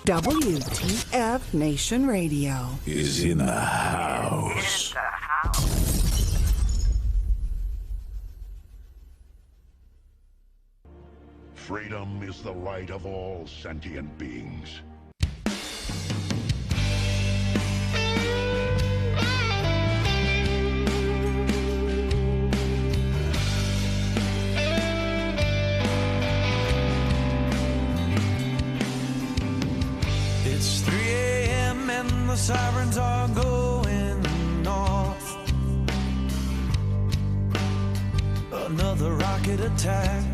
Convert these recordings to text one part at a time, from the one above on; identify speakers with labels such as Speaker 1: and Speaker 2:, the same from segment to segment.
Speaker 1: WTF Nation Radio
Speaker 2: is in the house.
Speaker 3: Freedom is the right of all sentient beings.
Speaker 4: It's 3 a.m. and the sirens are going off. Another rocket attack.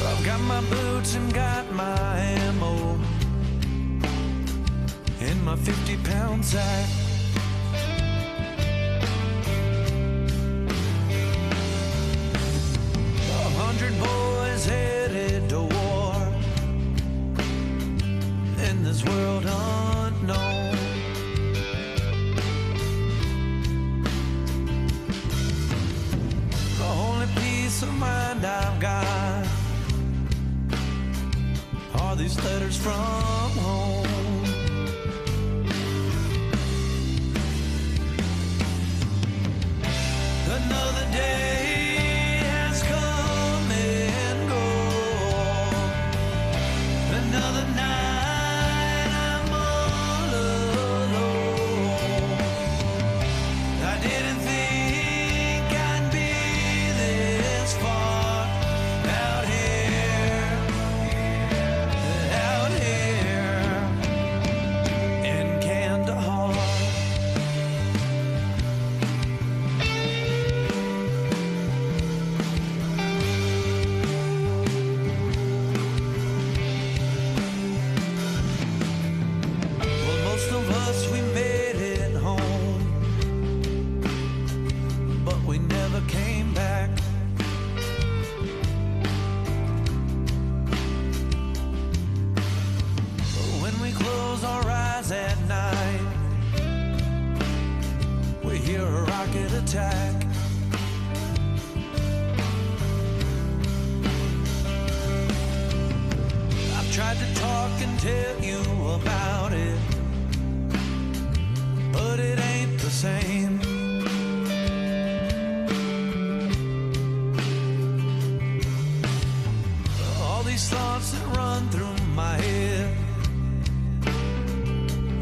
Speaker 4: I've got my boots and got my ammo in my 50-pound sack. A 100 boys headed to war in this world unknown. The only peace of mind I've got are these letters from home. Another day has come and gone. Another night I'm all alone. I didn't think I'd be this far out here in Kandahar. Well, most of us, we made it home, but we never came back. When we close our eyes at night, we hear a rocket attack. I've tried to talk and tell you about it, but it ain't the same. All these thoughts that run through my head,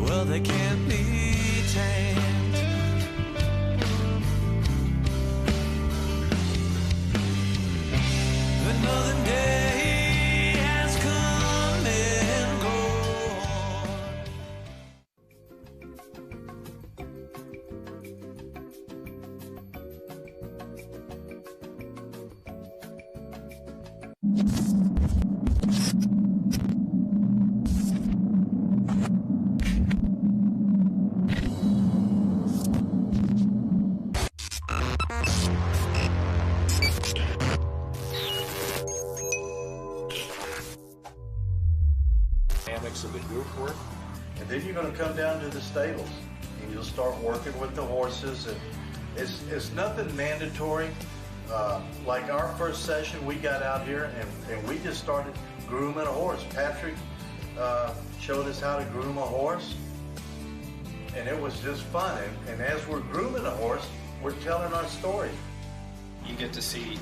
Speaker 4: well, they can't be tamed. Another day has come and gone.
Speaker 5: Dynamics of the group work, and then you're going to come down to the stables and you'll start working with the horses, and it's nothing mandatory. Like our first session, we got out here and we just started grooming a horse. Patrick showed us how to groom a horse, and it was just fun. And as we're grooming a horse, we're telling our story.
Speaker 6: You get to see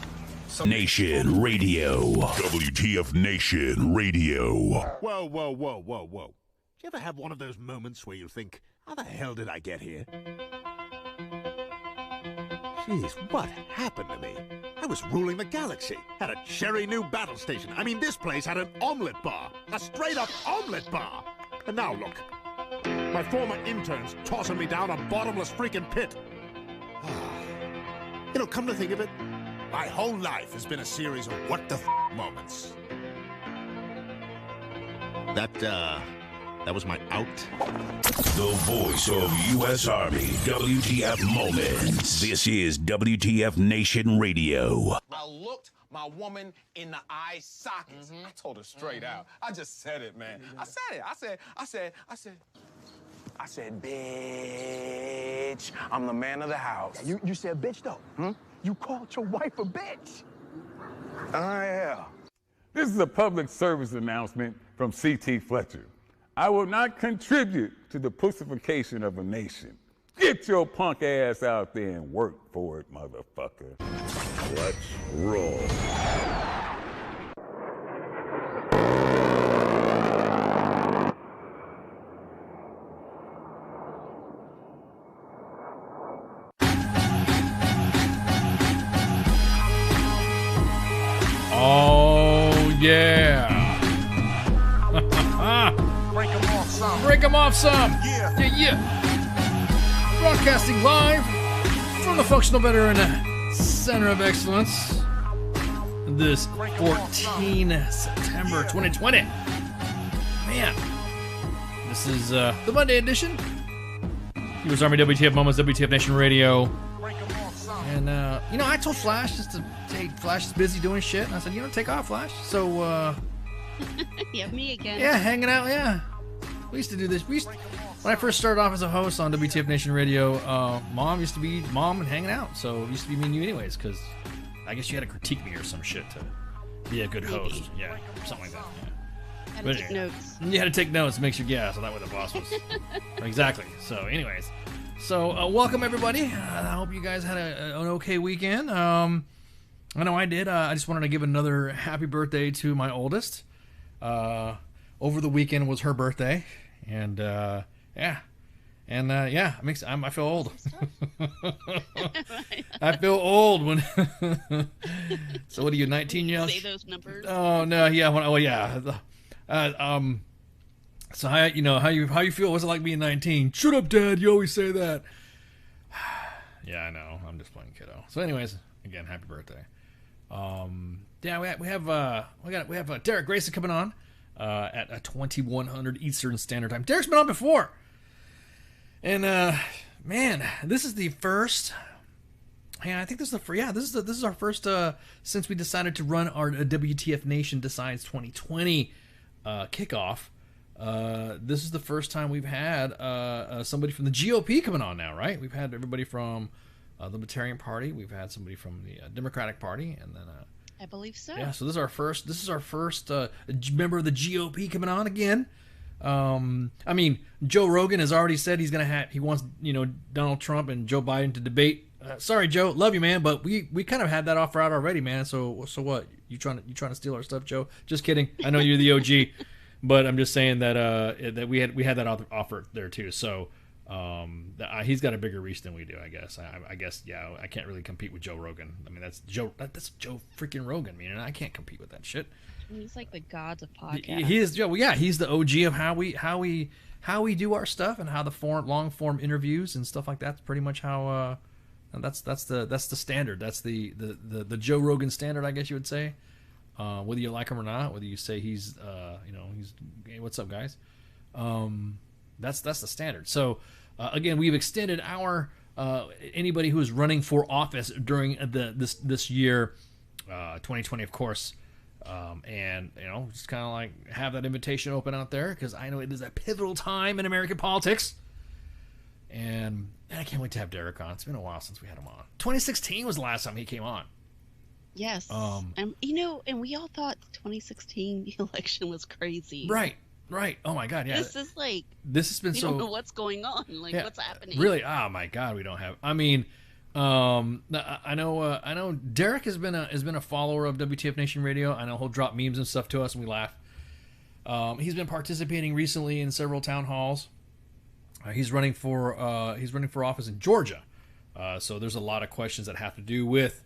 Speaker 2: Nation Radio.
Speaker 3: WTF Nation Radio.
Speaker 7: Whoa, whoa, whoa, whoa, whoa. Do you ever have one of those moments where you think, how the hell did I get here? Jeez, what happened to me? I was ruling the galaxy, had a cherry new battle station. I mean, this place had an omelet bar, a straight-up omelet bar. And now look, my former intern's tossing me down a bottomless freaking pit. You know, come to think of it, my whole life has been a series of what the moments. That was my out.
Speaker 2: The voice of U.S. Army. WTF Moments. This is WTF Nation Radio.
Speaker 8: I looked my woman in the eye sockets. I told her straight out. I just said it, man. I said it. I said, bitch, I'm the man of the house.
Speaker 9: You said bitch, though. You called your wife a bitch.
Speaker 8: Yeah.
Speaker 9: This is a public service announcement from C.T. Fletcher. I will not contribute to the pussification of a nation. Get your punk ass out there and work for it, motherfucker.
Speaker 3: Let's roll.
Speaker 10: Oh, yeah.
Speaker 7: Break 'em off some.
Speaker 10: Break 'em off some.
Speaker 7: Yeah.
Speaker 10: Yeah. Broadcasting live from the Functional Veteran Center of Excellence. This 14 September 2020. Man, this is the Monday edition. U.S. Army WTF Moments, WTF Nation Radio. And, I told Flash just to take, Flash is busy doing shit. And I said, take off, Flash. So,
Speaker 11: yeah, me again.
Speaker 10: Yeah, hanging out, yeah. We used to do this. When I first started off as a host on WTF Nation Radio, Mom used to be Mom and hanging out. So it used to be me and you anyways, because I guess you had to critique me or some shit to be a good host. Yeah, something like that. Yeah.
Speaker 11: Had to take notes.
Speaker 10: You had to take notes, make sure, so that way the boss was. Exactly. So anyways. So welcome everybody. I hope you guys had an okay weekend. I know I did. I just wanted to give another happy birthday to my oldest. Over the weekend was her birthday. And, I feel old. I feel old when. So what are you, 19 years?
Speaker 11: Say those numbers.
Speaker 10: Oh no, yeah. So how you feel? What's it like being 19? Shut up, Dad. You always say that. Yeah, I know. I'm just playing kiddo. So, anyways, again, happy birthday. We have Derrick Grayson coming on at 2100 Eastern Standard Time. Derrick's been on before. And man, this is the first. Yeah, I think this is our first since we decided to run our WTF Nation Decides 2020 kickoff. This is the first time we've had somebody from the GOP coming on now, right? We've had everybody from the Libertarian Party. We've had somebody from the Democratic Party, and then
Speaker 11: I believe so.
Speaker 10: Yeah, so this is our first member of the GOP coming on again. I mean, Joe Rogan has already said he wants Donald Trump and Joe Biden to debate. Sorry, Joe, love you, man, but we kind of had that offer out already, man. So what? You trying to steal our stuff, Joe? Just kidding. I know you're the OG, but I'm just saying that we had that offer there too. So he's got a bigger reach than we do, I guess. I guess I can't really compete with Joe Rogan. I mean, that's Joe freaking Rogan, man, and I can't compete with that shit.
Speaker 11: He's like the gods of podcasts.
Speaker 10: He is, he's the OG of how we do our stuff and how the long form interviews and stuff like that's pretty much how that's the standard. That's the Joe Rogan standard, I guess you would say. Whether you like him or not, whether you say he's hey, what's up, guys? That's the standard. So again, we've extended our anybody who is running for office during this year, 2020, of course. And just kind of like have that invitation open out there because I know it is a pivotal time in American politics, and I can't wait to have Derrick on. It's been a while since we had him on. 2016 was the last time he came on.
Speaker 11: Yes, and we all thought the 2016 election was crazy.
Speaker 10: Right. Oh my God, yeah.
Speaker 11: This has been
Speaker 10: we
Speaker 11: don't know what's going on. What's happening?
Speaker 10: Really? Oh my God, we don't have. I mean. I know Derrick has been a follower of WTF Nation Radio. I know he'll drop memes and stuff to us and we laugh. He's been participating recently in several town halls. He's running for office in Georgia. So there's a lot of questions that have to do with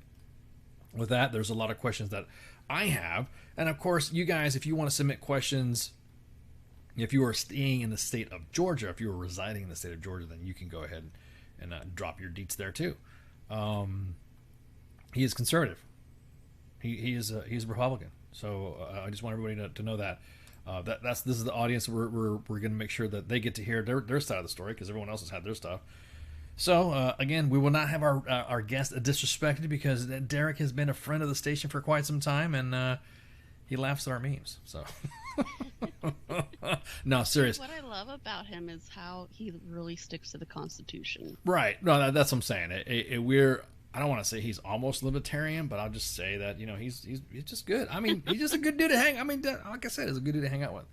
Speaker 10: that. There's a lot of questions that I have. And of course, you guys, if you want to submit questions, if you are staying in the state of Georgia, if you are residing in the state of Georgia, then you can go ahead and drop your deets there too. He is conservative. He's a Republican. So I just want everybody to know that. This is the audience we're going to make sure that they get to hear their side of the story because everyone else has had their stuff. So again, we will not have our guest disrespected because Derrick has been a friend of the station for quite some time and he laughs at our memes. So no, serious.
Speaker 11: What I love about him is how he really sticks to the Constitution.
Speaker 10: Right. No, that's what I'm saying. I don't want to say he's almost libertarian, but I'll just say that, you know, he's just good. I mean, he's just a good dude to hang. I mean, like I said, he's a good dude to hang out with.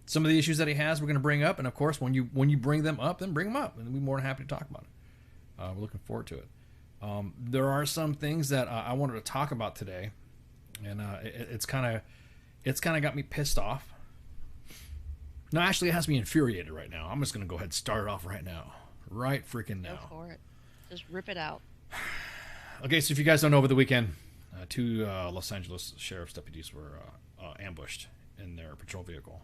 Speaker 10: Some of the issues that he has, we're going to bring up, and of course, when you bring them up, then bring them up, and we'll be more than happy to talk about it. We're looking forward to it. There are some things that I wanted to talk about today, and it's kind of got me pissed off. No, actually, it has me infuriated right now. I'm just going to go ahead and start it off right now. Right freaking now.
Speaker 11: Go for it. Just rip it out.
Speaker 10: Okay, so if you guys don't know, over the weekend, two Los Angeles sheriff's deputies were ambushed in their patrol vehicle.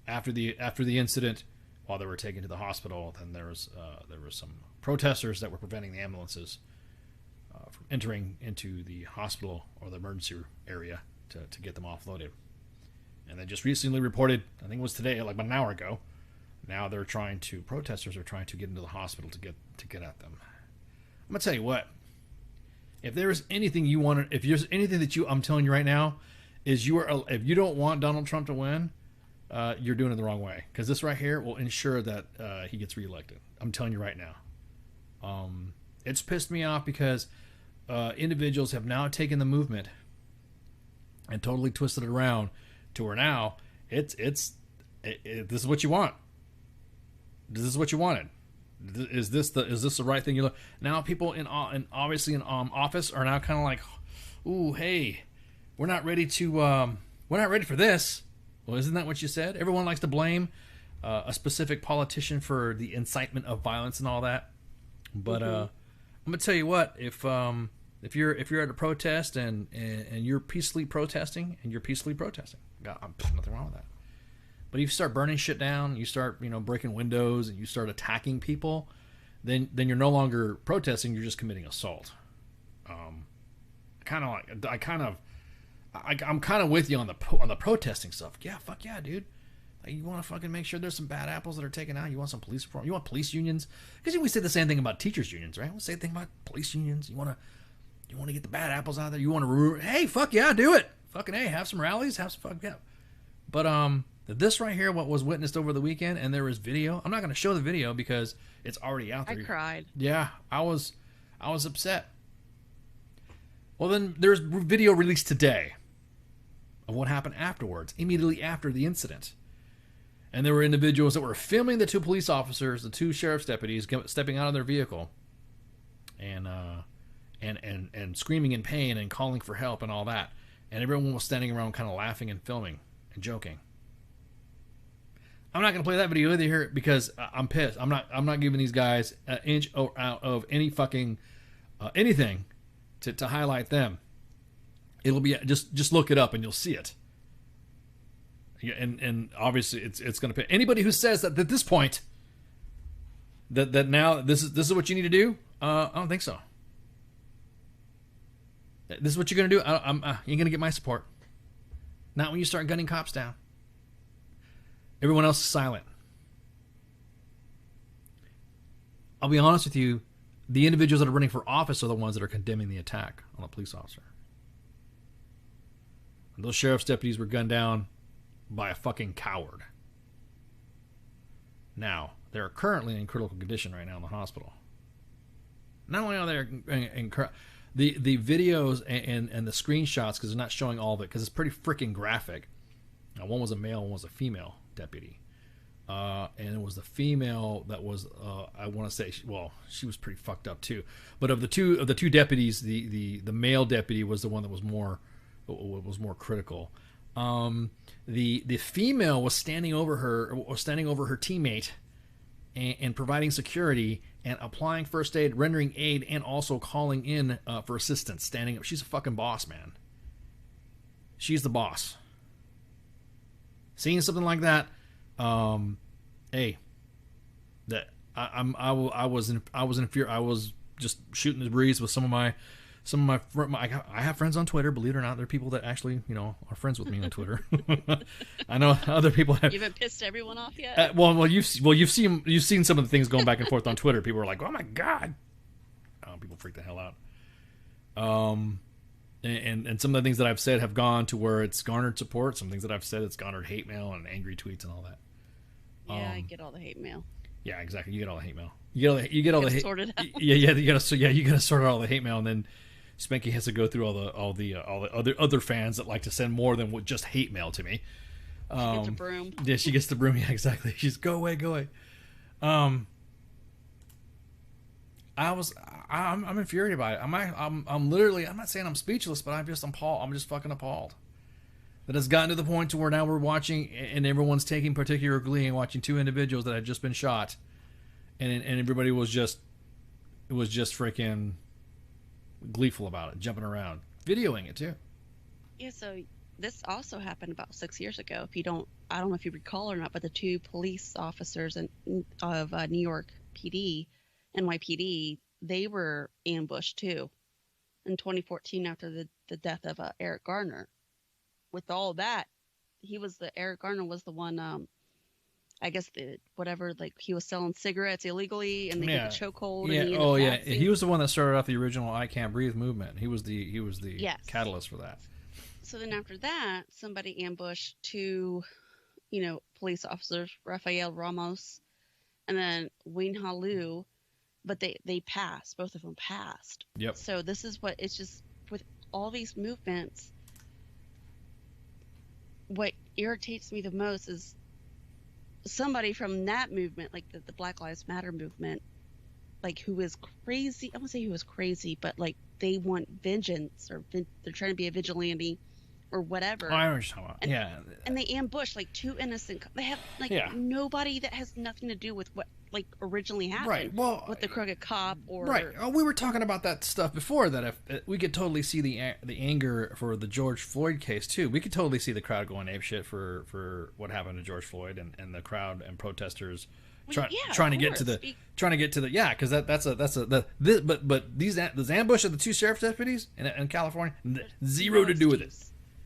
Speaker 10: After the incident, while they were taken to the hospital, then there was some protesters that were preventing the ambulances from entering into the hospital or the emergency area to get them offloaded. And they just recently reported, I think it was today, like about an hour ago, now protesters are trying to get into the hospital to get at them. I'm gonna tell you what, if there's anything you want, if there's anything that I'm telling you right now, is if you don't want Donald Trump to win, you're doing it the wrong way, because this right here will ensure that he gets reelected. I'm telling you right now. It's pissed me off because individuals have now taken the movement and totally twisted it around to where now this is what you want. This is what you wanted. Is this the right thing? Now people in office are now kind of like, ooh, hey, we're not ready for this. Well, isn't that what you said? Everyone likes to blame a specific politician for the incitement of violence and all that. But I'm gonna tell you what, if you're at a protest and you're peacefully protesting, nothing wrong with that. But if you start burning shit down, you start breaking windows, and you start attacking people, then you're no longer protesting, you're just committing assault. I'm kind of with you on the protesting stuff. Yeah, fuck yeah, dude. Like, you want to fucking make sure there's some bad apples that are taken out. You want some police reform. You want police unions, because we say the same thing about teachers unions, right? We say the thing about police unions. You want to get the bad apples out there. You want to hey, fuck yeah, do it. Fucking hey, have some rallies, have some fuck yeah. But this right here, what was witnessed over the weekend, and there was video. I'm not going to show the video because it's already out there.
Speaker 11: I cried.
Speaker 10: Yeah, I was upset. Well, then there's video released today of what happened afterwards, immediately after the incident. And there were individuals that were filming the two police officers, the two sheriff's deputies, stepping out of their vehicle, and screaming in pain and calling for help and all that. And everyone was standing around kind of laughing and filming and joking. I'm not going to play that video either here because I'm pissed. I'm not giving these guys an inch out of any fucking anything to highlight them. It'll be just look it up and you'll see it. Yeah, and obviously it's going to pay anybody who says that at this point that now this is what you need to do. I don't think so. This is what you're going to do. You ain't going to get my support. Not when you start gunning cops down. Everyone else is silent. I'll be honest with you. The individuals that are running for office are the ones that are condemning the attack on a police officer. And those sheriff's deputies were gunned down by a fucking coward. Now, they're currently in critical condition right now in the hospital. Not only are they the videos and the screenshots, because they're not showing all of it, because it's pretty freaking graphic. Now, one was a male, one was a female deputy. And it was the female that was, I want to say, she was pretty fucked up too. But of the two deputies, the male deputy was the one that was more critical. The female was standing over her teammate and providing security and applying first aid, rendering aid, and also calling in for assistance. Standing up, she's a fucking boss, man. She's the boss. Seeing something like that, hey, that I was in fear. I was just shooting the breeze with some of my I have friends on Twitter. Believe it or not, there are people that actually are friends with me on Twitter. I know other people have.
Speaker 11: You haven't pissed everyone off yet.
Speaker 10: You've seen some of the things going back and forth on Twitter. People are like, oh my god, people freak the hell out. And some of the things that I've said have gone to where it's garnered support. Some things that I've said, it's garnered hate mail and angry tweets and all that.
Speaker 11: Yeah, I get all the hate mail.
Speaker 10: Yeah, exactly. You get all the hate mail. You get all the hate.
Speaker 11: Sorted out.
Speaker 10: Yeah, you gotta sort out all the hate mail, and then Spanky has to go through all the other fans that like to send more than just hate mail to me.
Speaker 11: She gets a broom.
Speaker 10: Yeah, she gets the broom. Yeah, exactly. She's go away. I'm infuriated by it. I'm literally. I'm not saying I'm speechless, but I'm just fucking appalled. That has gotten to the point to where now we're watching, and everyone's taking particular glee in watching two individuals that had just been shot, and everybody was just freaking gleeful about it, jumping around, videoing it too.
Speaker 11: Yeah, so this also happened about 6 years ago. I don't know if you recall or not, but the two police officers of New York PD, NYPD, they were ambushed too in 2014 after the death of Eric Garner. With all that, Eric Garner was the one. I guess he was selling cigarettes illegally, and they did the chokehold.
Speaker 10: Yeah, he was the one that started off the original "I Can't Breathe" movement. He was the
Speaker 11: yes.
Speaker 10: catalyst for that.
Speaker 11: So then after that, somebody ambushed two, police officers, Rafael Ramos, and then Wayne Halu, but they passed. Both of them passed.
Speaker 10: Yep.
Speaker 11: So this is what it's just with all these movements. What irritates me the most is somebody from that movement, like the Black Lives Matter movement, like who is crazy. I won't say who is crazy, but like they want vengeance, or they're trying to be a vigilante or whatever.
Speaker 10: Oh, I know what you're talking about. Yeah.
Speaker 11: And they ambush like two innocent. They have nobody that has nothing to do with what originally happened.
Speaker 10: Right. Well,
Speaker 11: with the crooked cop or
Speaker 10: right. Oh, we were talking about that stuff before. That if we could totally see the anger for the George Floyd case too. We could totally see the crowd going apeshit for what happened to George Floyd, and the crowd and protesters trying to get to the but this ambush of the two sheriff's deputies in California, zero to do with it.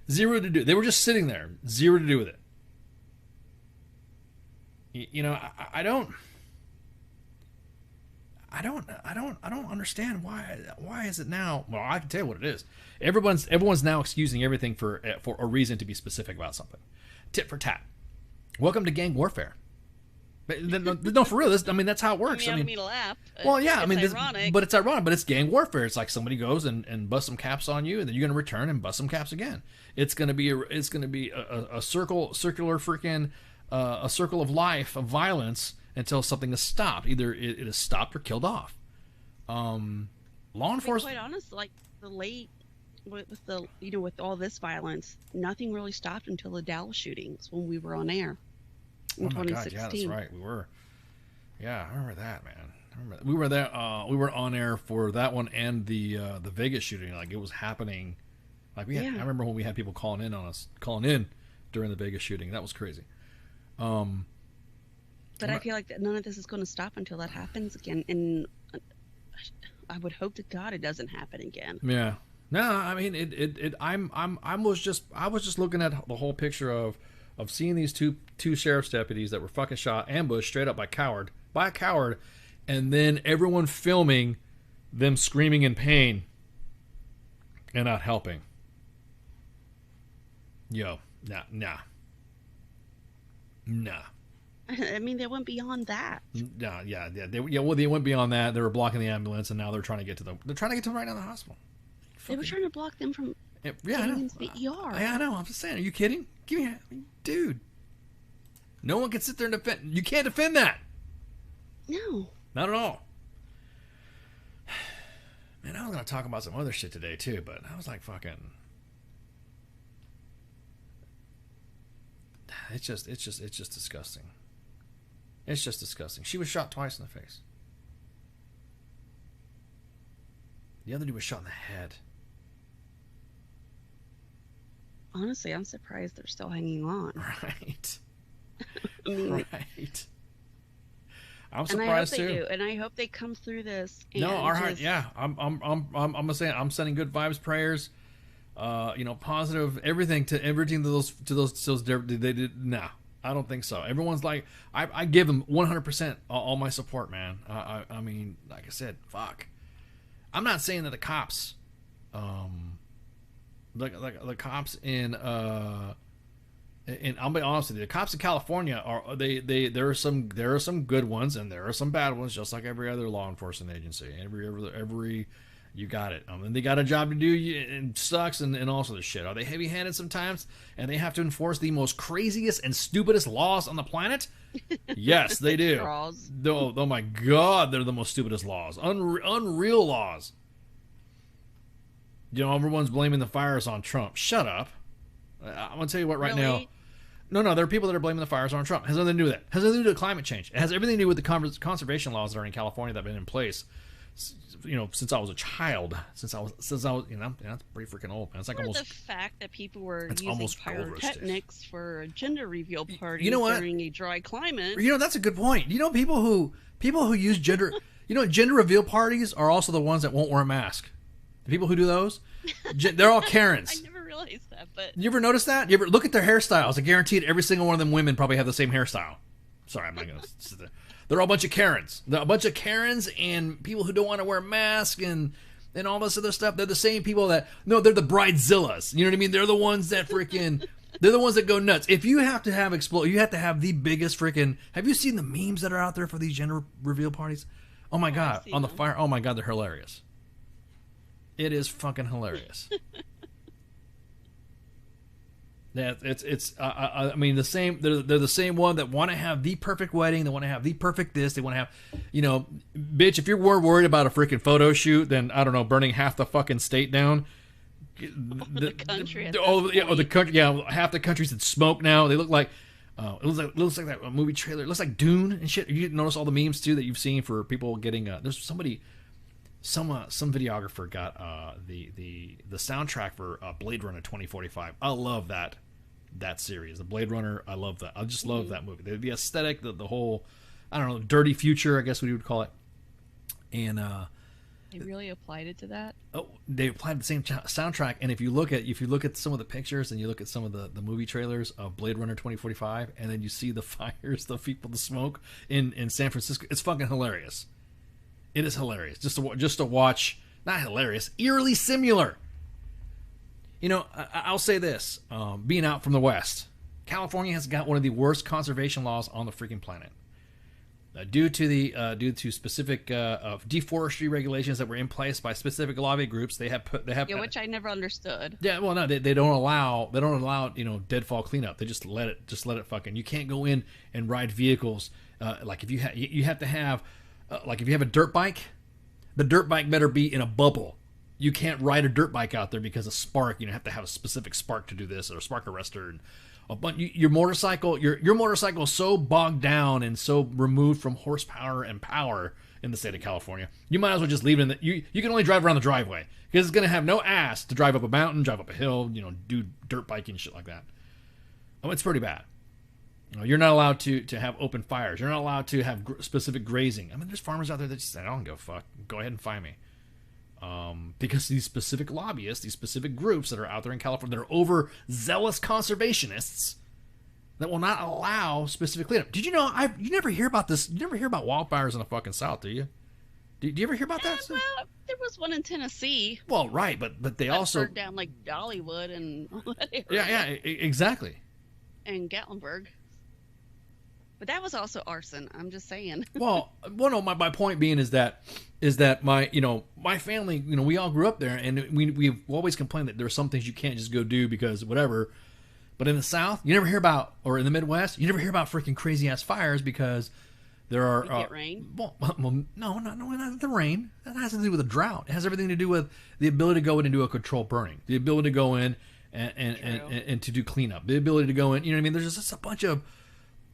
Speaker 10: Zero to do. They were just sitting there. Zero to do with it. I don't understand why is it now. Well, I can tell you what it is. Everyone's now excusing everything for a reason to be specific about something. Tit for tat. Welcome to gang warfare. No, for real. That's how it works.
Speaker 11: I don't mean to laugh.
Speaker 10: Well, yeah.
Speaker 11: It's ironic.
Speaker 10: But it's ironic. But it's gang warfare. It's like somebody goes and busts some caps on you, and then you're going to return and bust some caps again. It's going to be a circular freaking a circle of life of violence until something is stopped. Either it is stopped or killed off. Law enforcement.
Speaker 11: Quite honest, like with all this violence, nothing really stopped until the Dallas shootings when we were on air. In 2016.
Speaker 10: God, yeah, that's right. We were. Yeah, I remember that, man. We were there. We were on air for that one and the Vegas shooting. Like it was happening. Like I remember when we had people calling in during the Vegas shooting. That was crazy.
Speaker 11: But I feel like none of this is going to stop until that happens again, and I would hope to God it doesn't happen again.
Speaker 10: Yeah. No, I mean I was just looking at the whole picture of seeing these two sheriff's deputies that were fucking shot, ambushed straight up by a coward, and then everyone filming them screaming in pain and not helping. Nah.
Speaker 11: I mean, they went beyond that.
Speaker 10: Yeah. They went beyond that. They were blocking the ambulance, and now they're trying to get to them. They're trying to get to them right now in the hospital.
Speaker 11: They were trying to block them from
Speaker 10: getting
Speaker 11: into the ER.
Speaker 10: I know. I'm just saying. Are you kidding? Dude. No one can sit there and defend. You can't defend that.
Speaker 11: No.
Speaker 10: Not at all. Man, I was going to talk about some other shit today too, but I was like fucking. It's just disgusting. It's just disgusting. She was shot twice in the face. The other dude was shot in the head.
Speaker 11: Honestly, I'm surprised they're still hanging on.
Speaker 10: Right.
Speaker 11: I mean,
Speaker 10: right. I'm surprised too.
Speaker 11: And I hope they do, and I hope they come through this.
Speaker 10: No, all right, yeah. I'm gonna say I'm sending good vibes, prayers, positive everything to those. They did. Nah, I don't think so. Everyone's like, I give them 100% all my support, man. I mean, like I said, fuck. I'm not saying that the cops, the cops in And I'll be honest with you, the cops in California there are some good ones and there are some bad ones, just like every other law enforcement agency. Every you got it. And they got a job to do, and sucks, and also the shit. Are they heavy-handed sometimes? And they have to enforce the most craziest and stupidest laws on the planet? Yes, they do. Oh my God, they're the most stupidest laws. Unreal laws. You know, everyone's blaming the fires on Trump. Shut up. I'm going to tell you what right now. No, there are people that are blaming the fires on Trump. It has nothing to do with that. It has nothing to do with climate change. It has everything to do with the conservation laws that are in California that have been in place, you know, since I was a child. Since I was, you know, that's pretty freaking old, man. It's like
Speaker 11: or
Speaker 10: almost
Speaker 11: the fact that people were using pyrotechnics for a gender reveal parties during a dry climate.
Speaker 10: You know, that's a good point. You know, people who use gender, you know, gender reveal parties are also the ones that won't wear a mask. The people who do those, they're all Karens.
Speaker 11: I never realized that, but
Speaker 10: you ever notice that? You ever look at their hairstyles? I guarantee it, every single one of them women probably have the same hairstyle. Sorry, I'm not gonna. They're all a bunch of Karens. They're a bunch of Karens and people who don't want to wear masks and all this other stuff. They're the same people they're the bridezillas. You know what I mean? They're the ones that freaking. They're the ones that go nuts. If you have to have you have to have the biggest freaking. Have you seen the memes that are out there for these gender reveal parties? Oh my God, on the fire. Oh my God, they're hilarious. It is fucking hilarious. Yeah, it's. I mean, the same. They're the same one that want to have the perfect wedding. They want to have the perfect this. They want to have, you know, bitch. If you're worried about a freaking photo shoot, then I don't know, burning half the fucking state down.
Speaker 11: The country.
Speaker 10: The country. Yeah, half the country's in smoke now. They look like. It looks like that movie trailer. It looks like Dune and shit. You notice all the memes too that you've seen for people getting. There's somebody. Some videographer got the soundtrack for Blade Runner 2045. I love that series, the Blade Runner. I love that. I just love that movie. The aesthetic, the whole, I don't know, dirty future, I guess what you would call it. And
Speaker 11: they really applied it to that.
Speaker 10: Oh, they applied the same soundtrack. And if you look at some of the pictures and you look at some of the movie trailers of Blade Runner 2045, and then you see the fires, the people, the smoke in San Francisco, it's fucking hilarious. It is hilarious just to watch. Not hilarious, eerily similar. You know, I'll say this: being out from the West, California has got one of the worst conservation laws on the freaking planet. Due to specific deforestry regulations that were in place by specific lobby groups, they have
Speaker 11: which I never understood.
Speaker 10: Yeah, well, no, they don't allow you know, deadfall cleanup. They just let it fucking. You can't go in and ride vehicles like if you have to have. Like if you have a dirt bike, the dirt bike better be in a bubble. You can't ride a dirt bike out there because of spark. You have to have a specific spark to do this, or a spark arrestor. And your motorcycle is so bogged down and so removed from horsepower and power in the state of California. You might as well just leave it in you can only drive around the driveway because it's gonna have no ass to drive up a mountain, drive up a hill, you know, do dirt biking shit like that. Oh, it's pretty bad. You're not allowed to have open fires. You're not allowed to have specific grazing. I mean, there's farmers out there that just say, I don't give a fuck. Go ahead and find me. Because these specific lobbyists, these specific groups that are out there in California, that are overzealous conservationists that will not allow specific cleanup. Did you know, you never hear about this. You never hear about wildfires in the fucking South, do you? Do you ever hear about that?
Speaker 11: Well, there was one in Tennessee.
Speaker 10: Well, right, but they also
Speaker 11: burned down like Dollywood and all that area.
Speaker 10: Yeah, exactly.
Speaker 11: And Gatlinburg. But that was also arson. I'm just saying.
Speaker 10: well, no. My point being is that my family, you know, we all grew up there, and we've always complained that there are some things you can't just go do because whatever. But in the South, you never hear about, or in the Midwest, you never hear about freaking crazy ass fires because there are.
Speaker 11: You get rain.
Speaker 10: Well, no, not the rain. That has to do with a drought. It has everything to do with the ability to go in and do a controlled burning, the ability to go in and to do cleanup, the ability to go in. You know what I mean? There's just a bunch of.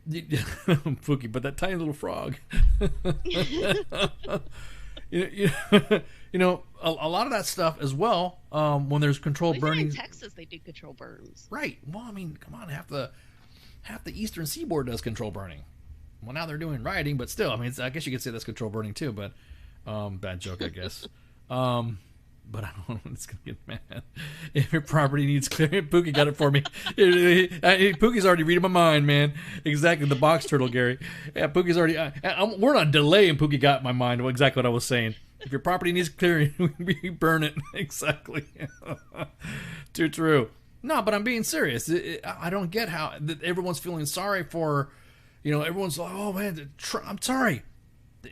Speaker 10: Pookie, but that tiny little frog. you know, a lot of that stuff as well. When there's controlled burning.
Speaker 11: In Texas, they do control burns.
Speaker 10: Right. Well, I mean, come on, half the eastern seaboard does control burning. Well, now they're doing rioting, but still, I mean, I guess you could say that's control burning too. But bad joke, I guess. But I don't know, it's going to get mad. If your property needs clearing, Pookie got it for me. Pookie's already reading my mind, man. Exactly, the box turtle, Gary. Yeah, Pookie's already... we're on a delay, and Pookie got my mind exactly what I was saying. If your property needs clearing, we burn it. Exactly. Too true. No, but I'm being serious. I don't get how everyone's feeling sorry for, everyone's like, oh man, I'm sorry.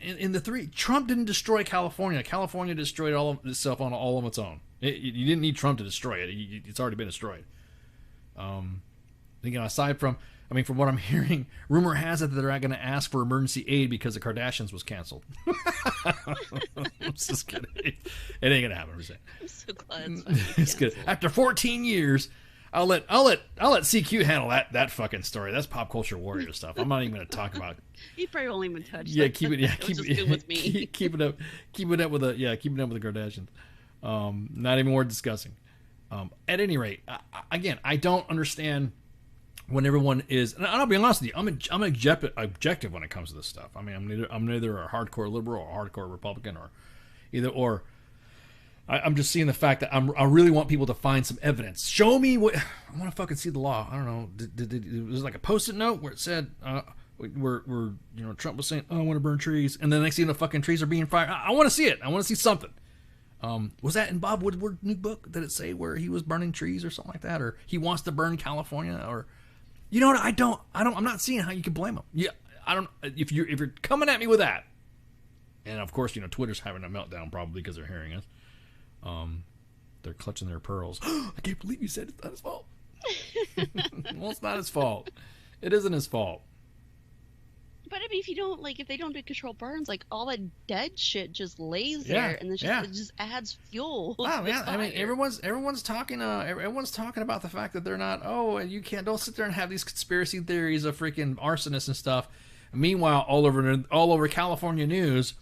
Speaker 10: In the three, Trump didn't destroy California. California destroyed all of itself on all of its own. You didn't need Trump to destroy it. It's already been destroyed. Aside from, from what I'm hearing, rumor has it that they're not going to ask for emergency aid because the Kardashians was canceled. I'm just kidding. It ain't going to happen.
Speaker 11: I'm so glad
Speaker 10: it's good. After 14 years, I'll let CQ handle that fucking story. That's pop culture warrior stuff. I'm not even going to talk about.
Speaker 11: He probably won't even touch.
Speaker 10: Yeah,
Speaker 11: that.
Speaker 10: keep it. Yeah, keep it with me. Keep it up with the Kardashians. Not even worth discussing. At any rate, I don't understand when everyone is. And I'll be honest with you. I'm objective when it comes to this stuff. I'm neither a hardcore liberal or a hardcore Republican or either or. I'm just seeing the fact that I really want people to find some evidence. Show me what I want to fucking see the law. I don't know. It was like a Post-it note where it said, where Trump was saying, "Oh, I want to burn trees," and the next thing the fucking trees are being fired. I want to see it. I want to see something. Was that in Bob Woodward's new book? Did it say where he was burning trees or something like that, or he wants to burn California, or you know what? I'm not seeing how you can blame him. Yeah, I don't. If you're coming at me with that, and of course Twitter's having a meltdown probably because they're hearing us. They're clutching their pearls. I can't believe you said it's not his fault. Well, it's not his fault. It isn't his fault.
Speaker 11: But if you don't if they don't do controlled burns, all that dead shit just lays there, and it just adds fuel.
Speaker 10: Oh yeah, everyone's talking about the fact that they're not. Oh, you don't sit there and have these conspiracy theories of freaking arsonists and stuff. Meanwhile, all over California news.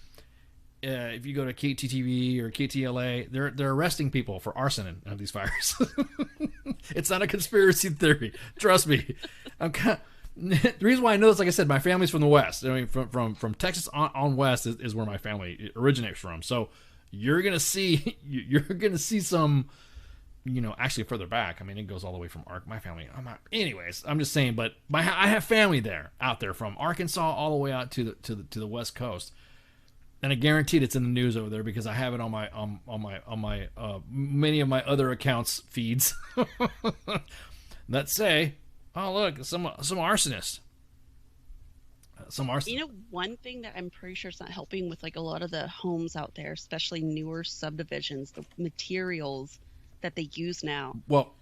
Speaker 10: If you go to KTTV or KTLA, they're arresting people for arson of these fires. It's not a conspiracy theory. Trust me. The reason why I know this, like I said, my family's from the West. From Texas on west is where my family originates from. So you're gonna see some, actually further back. It goes all the way from my family. Anyways, I'm just saying. But I have family out there from Arkansas all the way out to the West Coast. And I guaranteed it's in the news over there because I have it on my many of my other accounts feeds that say, "Oh look, some arsonists."
Speaker 11: One thing that I'm pretty sure is not helping with a lot of the homes out there, especially newer subdivisions, the materials that they use now.
Speaker 10: Well,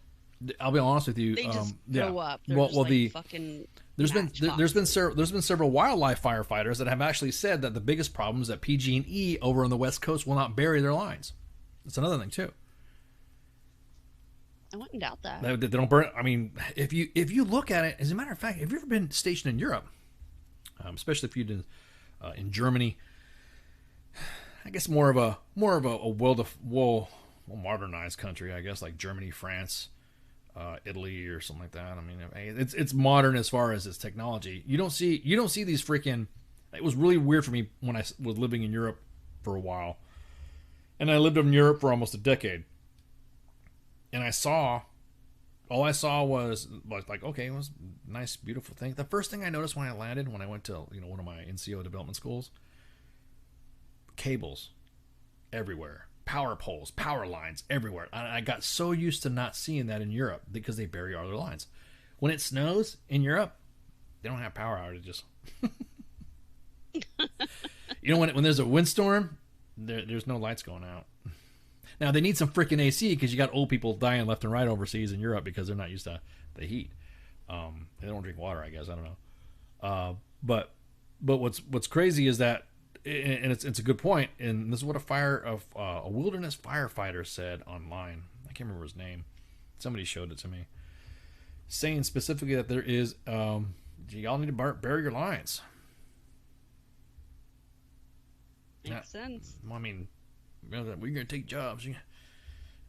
Speaker 10: I'll be honest with you.
Speaker 11: They just go up. Fucking.
Speaker 10: There's been several wildlife firefighters that have actually said that the biggest problem is that PG&E over on the West Coast will not bury their lines. That's another thing too.
Speaker 11: I wouldn't doubt that.
Speaker 10: They don't burn. If you look at it, as a matter of fact, have you ever been stationed in Europe, especially if you've been in Germany? I guess more of a well modernized country, I guess, like Germany, France. Italy or something like that. It's modern as far as its technology. You don't see these freaking. It was really weird for me when I was living in Europe for a while, and I lived in Europe for almost a decade. And all I saw was okay, it was a nice, beautiful thing. The first thing I noticed when I landed, when I went to one of my NCO development schools, cables everywhere. Power poles, power lines everywhere. I got so used to not seeing that in Europe because they bury all their lines. When it snows in Europe, they don't have power outages. When there's a windstorm, there's no lights going out. Now they need some freaking AC because you got old people dying left and right overseas in Europe because they're not used to the heat. They don't drink water, I guess. I don't know. But what's crazy is that. And it's a good point, and this is what a wilderness firefighter said online. I can't remember his name. Somebody showed it to me, saying specifically that there is y'all need to bury your lines.
Speaker 11: Makes sense.
Speaker 10: Well, we're gonna take jobs.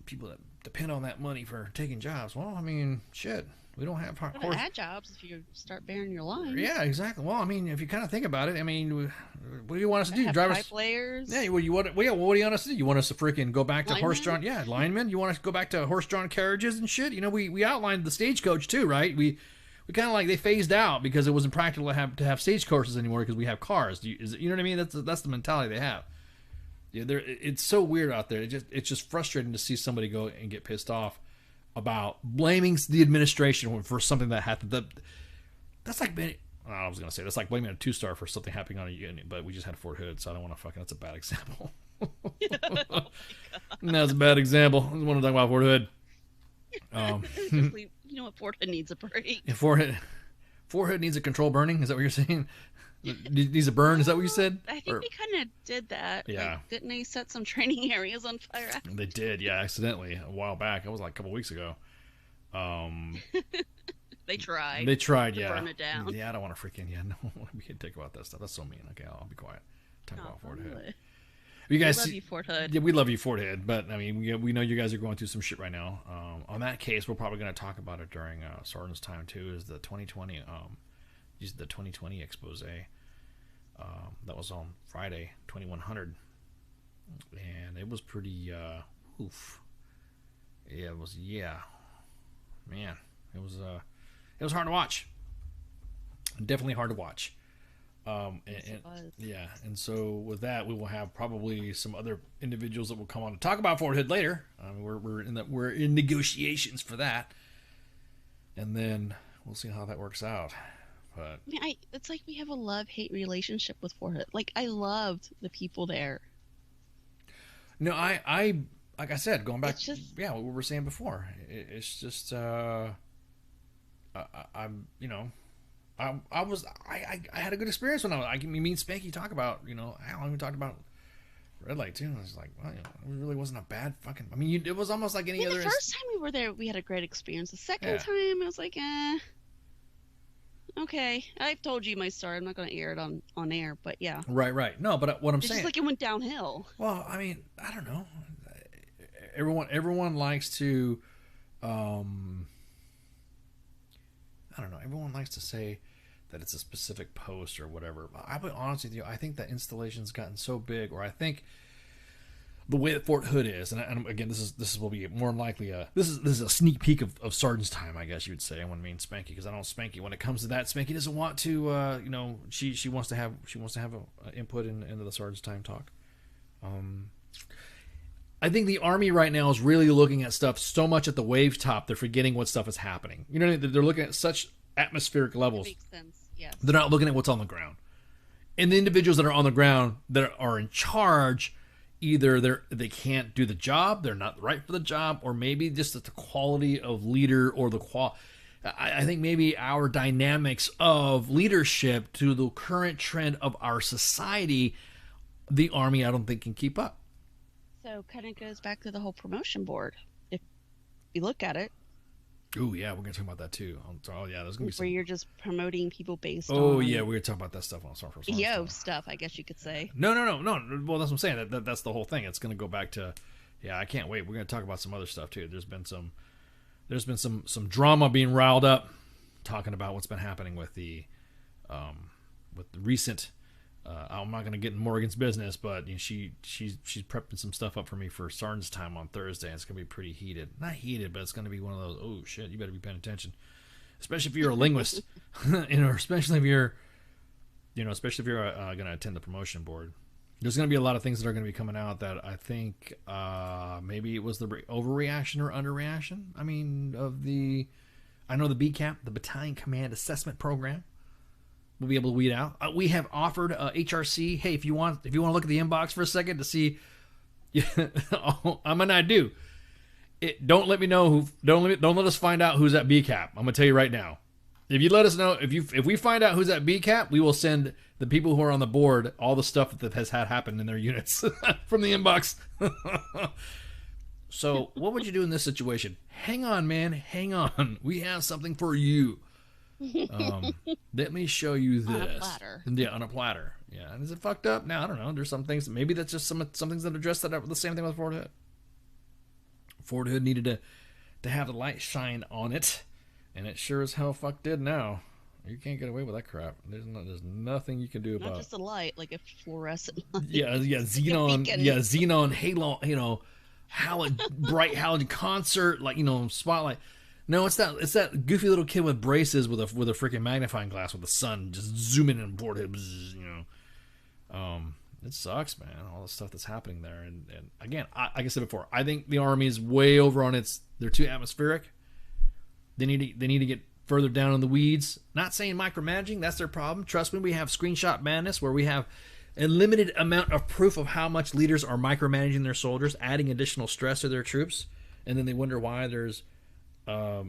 Speaker 10: People that depend on that money for taking jobs. Well, shit. We don't have
Speaker 11: hardcore. Add jobs if you start burying your lines.
Speaker 10: Yeah, exactly. Well, if you kind of think about it, what do you want us to do?
Speaker 11: Drive pipe layers.
Speaker 10: Yeah. What do you want us to do? You want us to freaking go back to horse-drawn? Yeah, linemen. You want us to go back to horse-drawn carriages and shit? We outlined the stagecoach too, right? We kind of they phased out because it wasn't practical to have stagecoaches anymore because we have cars. You know what I mean? That's the mentality they have. Yeah, it's so weird out there. It's just frustrating to see somebody go and get pissed off. about blaming the administration for something that happened. That's like being, I was going to say, that's like blaming a 2-star for something happening on a unit, but we just had Fort Hood, so I don't want to fucking, that's a bad example. Oh that's a bad example. I want to talk about Fort Hood.
Speaker 11: You know what? Fort Hood needs a break.
Speaker 10: Yeah, Fort Hood needs a control burning. Is that what you're saying? Needs a burn? Is that what you said?
Speaker 11: I think we kind of did that.
Speaker 10: Yeah.
Speaker 11: Like, didn't they set some training areas on fire?
Speaker 10: They did, yeah, accidentally a while back. It was like a couple weeks ago.
Speaker 11: They tried.
Speaker 10: They tried,
Speaker 11: to
Speaker 10: yeah.
Speaker 11: burn it down.
Speaker 10: Yeah, I don't want to freaking, no, we can't talk about that stuff. That's so mean. Okay, I'll be quiet. Talk about Fort Hood. You guys,
Speaker 11: we love you, Fort Hood.
Speaker 10: Yeah, we love you, Fort Hood. But I mean, we know you guys are going through some shit right now. On that case, we're probably going to talk about it during Sergeant's time too. Is the 2020, the 2020 expose that was on Friday, 2100, and it was pretty oof. Yeah, it was. Yeah, man, it was hard to watch. Definitely hard to watch. And so with that, we will have probably some other individuals that will come on to talk about Fort Hood later. We're in negotiations for that, and then we'll see how that works out. But
Speaker 11: it's like we have a love-hate relationship with Fort Hood. Like, I loved the people there.
Speaker 10: No, I like I said, going back, what we were saying before, it's just I had a good experience when me and Spanky talk about, how long we talked about Red Light too. And I was like, well, it really wasn't a bad fucking. I mean, it was almost like any other.
Speaker 11: The first time we were there, we had a great experience. The second time, I was like, okay. I've told you my story. I'm not going to air it on air, but yeah.
Speaker 10: Right. No, but what I'm saying,
Speaker 11: just like it went downhill.
Speaker 10: Well, I mean, I don't know. Everyone likes to, I don't know. Everyone likes to say that it's a specific post or whatever. I'll be honest with you. I think that installation's gotten so big, or I think the way that Fort Hood is, and again, this will be more likely this is a sneak peek of Sergeant's time, I guess you would say. I wouldn't mean Spanky, because I don't Spanky. When it comes to that, Spanky doesn't want to. She wants to have a input into the Sergeant's time talk. I think the Army right now is really looking at stuff so much at the wave top, they're forgetting what stuff is happening. They're looking at such atmospheric levels.
Speaker 11: That makes sense. Yes.
Speaker 10: They're not looking at what's on the ground. And the individuals that are on the ground that are in charge, either they can't do the job, they're not right for the job, or maybe just the quality of leader or I think maybe our dynamics of leadership to the current trend of our society, the Army, I don't think, can keep up.
Speaker 11: So kind of goes back to the whole promotion board. If you look at it.
Speaker 10: Oh yeah, we're gonna talk about that too. Oh yeah, there's gonna be
Speaker 11: where you're just promoting people based on.
Speaker 10: Oh yeah, we're gonna talk about that stuff on
Speaker 11: stuff, I guess you could say.
Speaker 10: No. Well, that's what I'm saying. That's the whole thing. It's gonna go back to. Yeah, I can't wait. We're gonna talk about some other stuff too. There's been some drama being riled up, talking about what's been happening with the recent. I'm not going to get in Morgan's business, but she's prepping some stuff up for me for Sergeant's time on Thursday. And it's going to be pretty heated. Not heated, but it's going to be one of those, oh shit, you better be paying attention. Especially if you're a linguist, especially if you're going to attend the promotion board. There's going to be a lot of things that are going to be coming out that I think maybe it was the overreaction or underreaction. I mean, I know the BCAP, the Battalion Command Assessment Program, we'll be able to weed out. We have offered HRC. Hey, if you want to look at the inbox for a second to see, I'm gonna do. Don't let me know who. Don't let us find out who's at BCAP. I'm gonna tell you right now. If you let us know, if we find out who's at BCAP, we will send the people who are on the board all the stuff that has had happened in their units from the inbox. So, what would you do in this situation? Hang on, man. Hang on. We have something for you. Let me show you this.
Speaker 11: On a platter.
Speaker 10: Yeah, on a platter. Yeah, and is it fucked up? Now I don't know. There's some things. Maybe that's just some things that address that. The same thing with Fort Hood. Fort Hood needed to have the light shine on it, and it sure as hell fuck did. Now you can't get away with that crap. There's nothing you can do about.
Speaker 11: Not just a light, like a fluorescent light.
Speaker 10: Yeah, xenon. Yeah, xenon halo. Bright halogen concert, spotlight. No, it's that goofy little kid with braces with a freaking magnifying glass with the sun just zooming in Fort Hood. It sucks, man. All the stuff that's happening there, and again, like I said before, I think the Army is way over on its They're too atmospheric. They need to get further down in the weeds. Not saying micromanaging, that's their problem. Trust me, we have screenshot madness where we have a limited amount of proof of how much leaders are micromanaging their soldiers, adding additional stress to their troops, and then they wonder why there's, I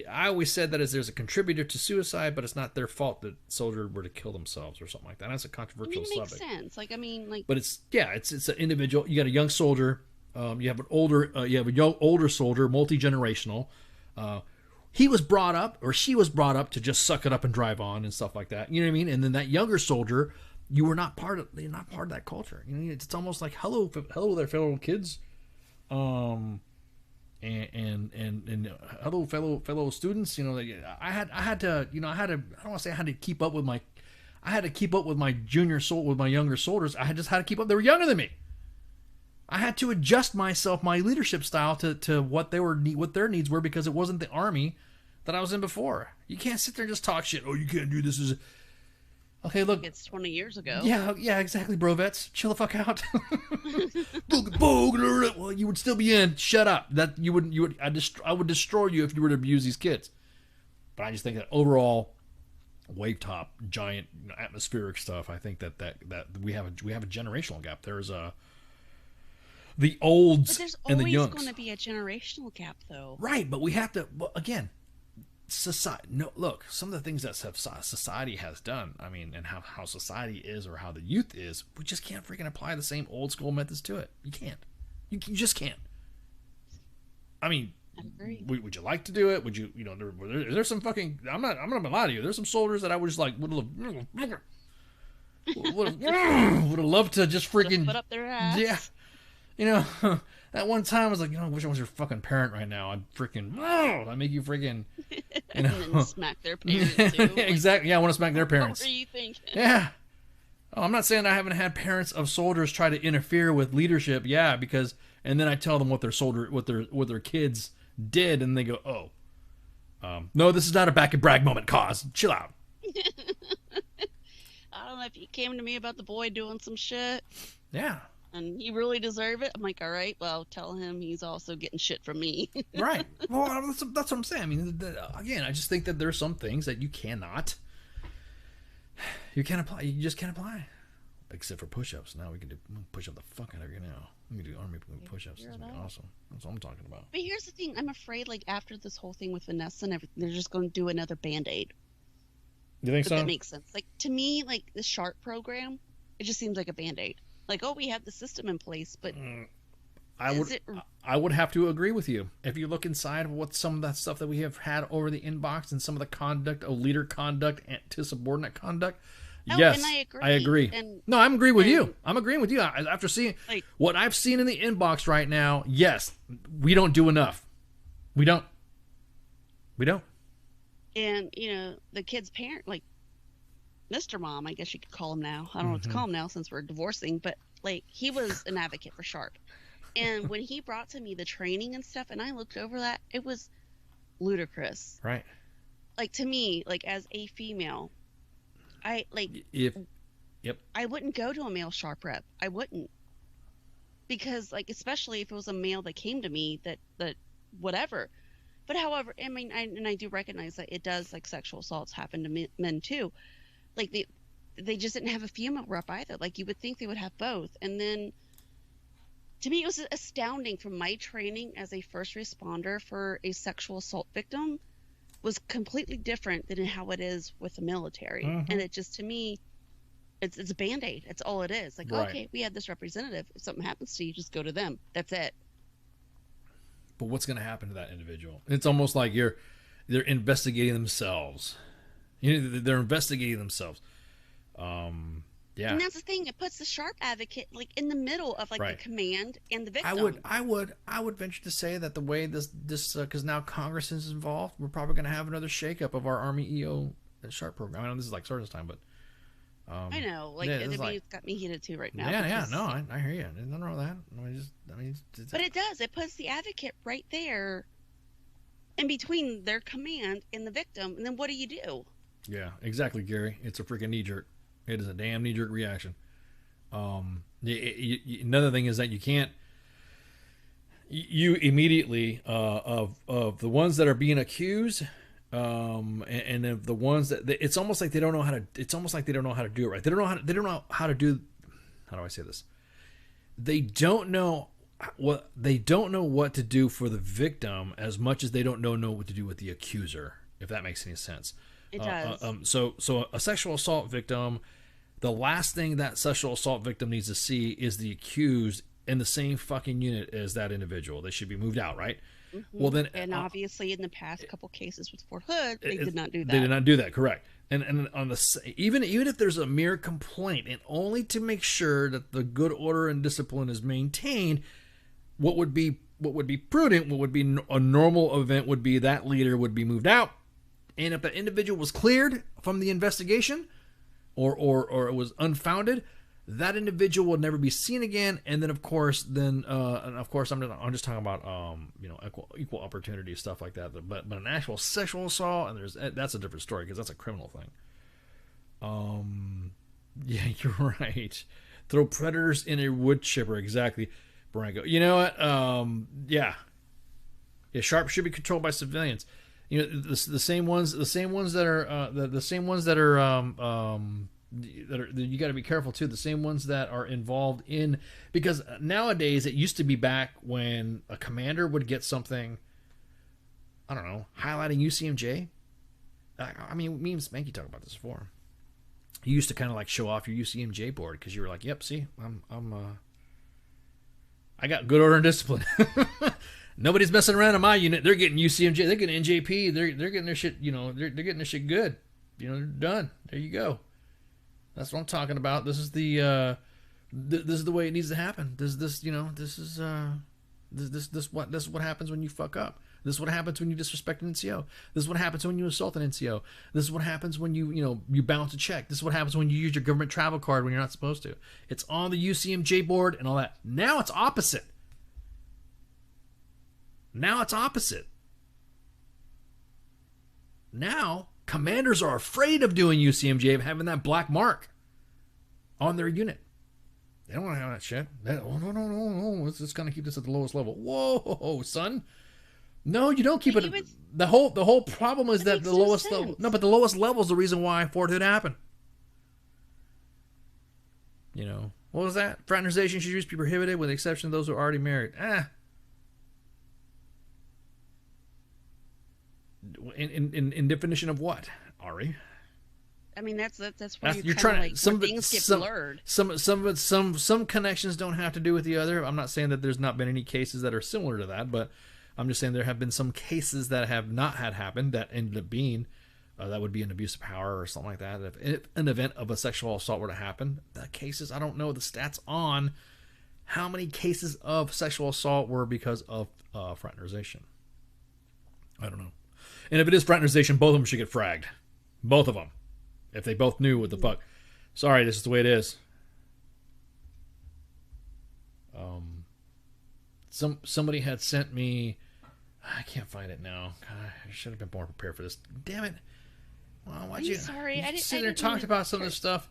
Speaker 10: always said that there's a contributor to suicide, but it's not their fault that soldiers were to kill themselves or something like that. That's a controversial subject.
Speaker 11: It makes sense.
Speaker 10: But it's an individual. You got a young soldier. You have a young older soldier, multi-generational. He was brought up, or she was brought up to just suck it up and drive on and stuff like that. You know what I mean? And then that younger soldier, you're not part of that culture. You know, it's almost like hello there, fellow kids. And hello, fellow students. You know, I had to keep up with my younger soldiers. I just had to keep up. They were younger than me. I had to adjust my leadership style to what their needs were, because it wasn't the army that I was in before. You can't sit there and just talk shit. Oh, you can't do this. Okay, look.
Speaker 11: It's 20 years ago.
Speaker 10: Yeah, exactly, bro vets. Chill the fuck out. Well, you would still be in. Shut up. That I would destroy you if you were to abuse these kids. But I just think that overall, wave top, giant, atmospheric stuff. I think that we have a generational gap. There's the olds and the youngs.
Speaker 11: There's always going to be a generational gap, though.
Speaker 10: Right, but we have to. Well, again. Society. No, look. Some of the things that society has done. I mean, and how society is, or how the youth is. We just can't freaking apply the same old school methods to it. You can't. You just can't. I mean, would you like to do it? Would you? You know, there's some fucking. I'm not gonna lie to you. There's some soldiers that I was like would have loved to just freaking
Speaker 11: put up their ass.
Speaker 10: Yeah. You know. That one time I was like, I wish I was your fucking parent right now. I'd freaking, I make you freaking,
Speaker 11: and then smack their parents too.
Speaker 10: Exactly. Yeah, I want to smack their parents.
Speaker 11: What were you thinking?
Speaker 10: Yeah. Oh, I'm not saying I haven't had parents of soldiers try to interfere with leadership. Yeah, because, and then I tell them what their kids did, and they go, no, this is not a back and brag moment. Cause chill out.
Speaker 11: I don't know if you came to me about the boy doing some shit.
Speaker 10: Yeah.
Speaker 11: And he really deserve it. I'm like, all right, well, tell him he's also getting shit from me.
Speaker 10: Right. Well, that's what I'm saying. I mean, again, I just think that there's some things that you can't apply. You just can't apply. Except for push-ups. Now we can push up the fuck out of you now. We can do army push-ups. That's awesome. That's what I'm talking about.
Speaker 11: But here's the thing. I'm afraid, like, after this whole thing with Vanessa and everything, they're just going to do another Band-Aid.
Speaker 10: You think so?
Speaker 11: That makes sense. Like, to me, like, the SHARP program, it just seems like a Band-Aid. Like, we have the system in place, but
Speaker 10: I would have to agree with you. If you look inside of what some of that stuff that we have had over the inbox and some of the conduct of leader conduct to subordinate conduct, yes,
Speaker 11: and
Speaker 10: I agree. No, I'm agreeing with you. I'm agreeing with you. After seeing what I've seen in the inbox right now, yes, we don't do enough. We don't.
Speaker 11: And, the kid's parent, like, Mr. Mom, I guess you could call him now. I don't know what to call him now since we're divorcing, but like he was an advocate for SHARP. And when he brought to me the training and stuff, and I looked over that, it was ludicrous.
Speaker 10: Right.
Speaker 11: Like to me, like as a female, I wouldn't go to a male SHARP rep. I wouldn't. Because like, especially if it was a male that came to me that whatever. But however, I mean, I do recognize that it does, like sexual assaults happen to men too. Like they just didn't have a female rep either. Like you would think they would have both. And then to me, it was astounding from my training as a first responder for a sexual assault victim was completely different than how it is with the military. And it just, to me, it's a Band-Aid. That's all it is. Like, okay, we have this representative. If something happens to you, just go to them. That's it.
Speaker 10: But what's going to happen to that individual? It's almost like they're investigating themselves. They're investigating themselves. Yeah.
Speaker 11: And that's the thing. It puts the SHARP advocate like in the middle of like the command and the victim.
Speaker 10: I would venture to say that the way this because now Congress is involved, we're probably going to have another shakeup of our Army EO SHARP program. I know this is like service time, but
Speaker 11: I know, like it's got me heated too right now.
Speaker 10: Yeah. No, I hear you. There's nothing wrong with that.
Speaker 11: But it does. It puts the advocate right there, in between their command and the victim. And then what do you do?
Speaker 10: Yeah, exactly, Gary. It's a freaking knee jerk. It is a damn knee jerk reaction. Another thing is that you can't you immediately of the ones that are being accused, and of the ones that it's almost like they don't know how to. It's almost like they don't know how to do it right. They don't know how to do. How do I say this? They don't know what to do for the victim as much as they don't know what to do with the accuser. If that makes any sense.
Speaker 11: It does.
Speaker 10: So a sexual assault victim, the last thing that sexual assault victim needs to see is the accused in the same fucking unit as that individual. They should be moved out, right?
Speaker 11: Mm-hmm.
Speaker 10: Well, then,
Speaker 11: and obviously in the past couple cases with Fort Hood, they did not do that.
Speaker 10: They did not do that, correct? And on the even if there's a mere complaint, and only to make sure that the good order and discipline is maintained, what would be prudent, what would be a normal event would be that leader would be moved out, and if the individual was cleared from the investigation, or it was unfounded, that individual will never be seen again. And then of course I'm just talking about equal opportunity stuff like that. But an actual sexual assault, and that's a different story because that's a criminal thing. Yeah, you're right. Throw predators in a wood chipper, exactly, Branko. You know what? Yeah, sharp should be controlled by civilians. You know, the same ones that you got to be careful too. The same ones that are involved in, because nowadays it used to be back when a commander would get something, I don't know, highlighting UCMJ. I mean, me and Spanky talked about this before. You used to kind of like show off your UCMJ board because you were like, "Yep, see, I got good order and discipline." Nobody's messing around in my unit. They're getting UCMJ. They're getting NJP. They're getting their shit. You know, they're getting their shit good. You know, they're done. There you go. That's what I'm talking about. This is the this is the way it needs to happen. This is what happens when you fuck up. This is what happens when you disrespect an NCO. This is what happens when you assault an NCO. This is what happens when you bounce a check. This is what happens when you use your government travel card when you're not supposed to. It's on the UCMJ board and all that. Now it's opposite. Now commanders are afraid of doing UCMJ, of having that black mark on their unit. They don't want to have that shit. No. It's going to keep this at the lowest level. Whoa, son. No, you don't keep it. The whole problem is that the lowest level. No, but the lowest level is the reason why Fort Hood happened. You know, what was that? Fraternization should just be prohibited with the exception of those who are already married. In definition of what, Ari?
Speaker 11: I mean, that's where
Speaker 10: you're trying to,
Speaker 11: things get blurred.
Speaker 10: Some connections don't have to do with the other. I'm not saying that there's not been any cases that are similar to that, but I'm just saying there have been some cases that have not had happened that ended up being that would be an abuse of power or something like that. If an event of a sexual assault were to happen, the cases, I don't know the stats on how many cases of sexual assault were because of fraternization. I don't know. And if it is fraternization, both of them should get fragged. Both of them. If they both knew what the fuck. Sorry, this is the way it is. Somebody had sent me... I can't find it now. God, I should have been more prepared for this. Damn it. Well, why'd you...
Speaker 11: Sorry, I didn't
Speaker 10: sit there and talked about some of this stuff.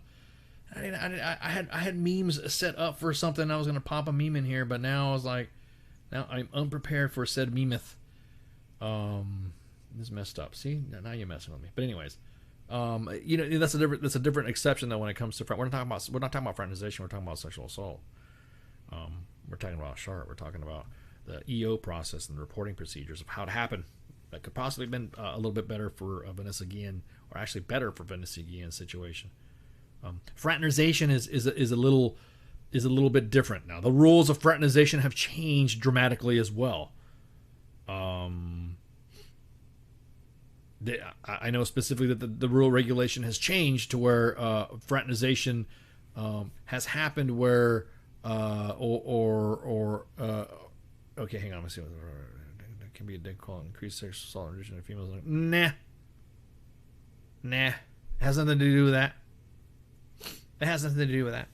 Speaker 10: I had memes set up for something. I was going to pop a meme in here, but now I was like... Now I'm unprepared for said memeth. This is messed up. See, now you're messing with me. But anyways, that's a different exception though when it comes to we're not talking about fraternization. We're talking about sexual assault. We're talking about SHART. We're talking about the EO process and the reporting procedures of how it happened. That could possibly have been a little bit better for Vanessa Guillen, or actually better for Vanessa Guillen's situation. Fraternization is a little bit different now. The rules of fraternization have changed dramatically as well. I know specifically that the rule regulation has changed to where fraternization has happened where okay, hang on, let's see. That can be a dead call. Increased sexual assault in females. Nah. It has nothing to do with that. It has nothing to do with that.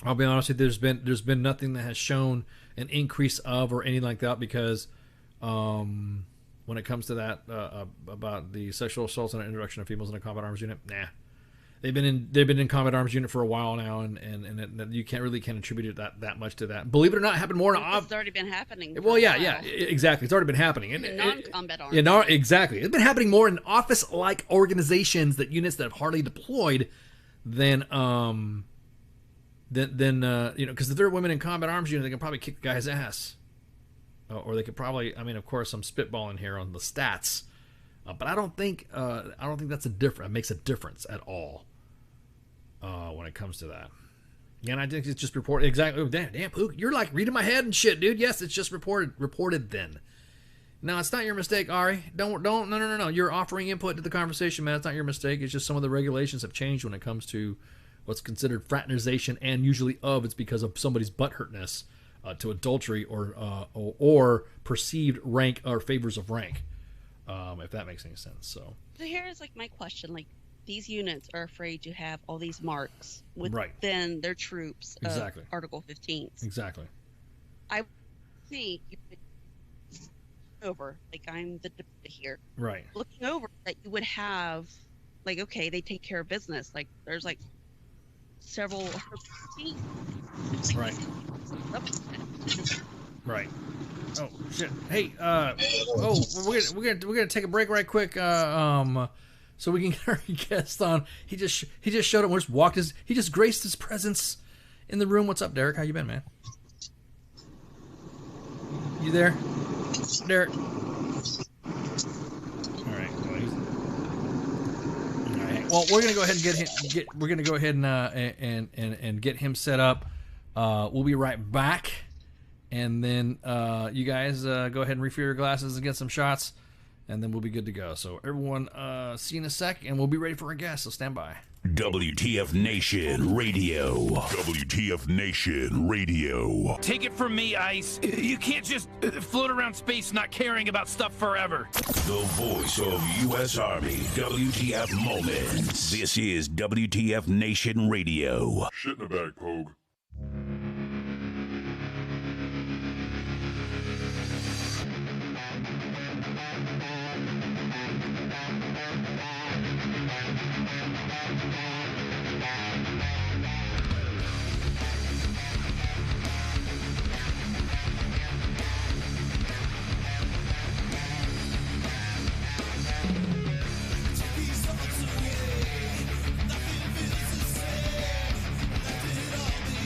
Speaker 10: I'll be honest with you. There's been nothing that has shown an increase of or anything like that because. When it comes to that about the sexual assaults and introduction of females in a combat arms unit, they've been in combat arms unit for a while now, and you can't attribute it that much to that. Believe it or not, it happened more in
Speaker 11: It's already been happening.
Speaker 10: Well, yeah, exactly. It's already been happening.
Speaker 11: In non-combat arms.
Speaker 10: Yeah, no, exactly. It's been happening more in office-like organizations, that units that have hardly deployed, than because if there are women in combat arms unit, they can probably kick the guy's ass, or they could probably. I mean, of course, I'm spitballing here on the stats, but I don't think that's it makes a difference at all when it comes to that. And I think it's just reported exactly. Oh, damn, Pook, you're like reading my head and shit, dude. Yes, it's just reported then. No, it's not your mistake, Ari. No. You're offering input to the conversation, man. It's not your mistake. It's just some of the regulations have changed when it comes to what's considered fraternization, and usually it's because of somebody's butthurtness to adultery or perceived rank or favors of rank, if that makes any sense. So
Speaker 11: here's like my question: like, these units are afraid to have all these marks within their troops.
Speaker 10: Exactly.
Speaker 11: Article 15.
Speaker 10: Exactly.
Speaker 11: I think you could over, like, I'm the deputy here,
Speaker 10: right?
Speaker 11: Looking over that, you would have, like, okay, they take care of business. Like, there's like several.
Speaker 10: Right. Right. Oh shit! Hey, we're gonna take a break right quick. So we can get our guest on. He just showed up. He just graced his presence in the room. What's up, Derek? How you been, man? You there, Derek? All right. Well, we're gonna go ahead and we're gonna go ahead and get him set up. We'll be right back, and then you guys go ahead and refill your glasses and get some shots, and then we'll be good to go. So everyone, see you in a sec, and we'll be ready for our guest. So stand by.
Speaker 2: WTF Nation Radio. WTF Nation Radio.
Speaker 12: Take it from me, Ice. You can't just float around space not caring about stuff forever.
Speaker 2: The voice of U.S. Army. WTF Moments. This is WTF Nation Radio.
Speaker 3: Shit in the bag, Pogue.
Speaker 13: Nothing feels the same. Let it all be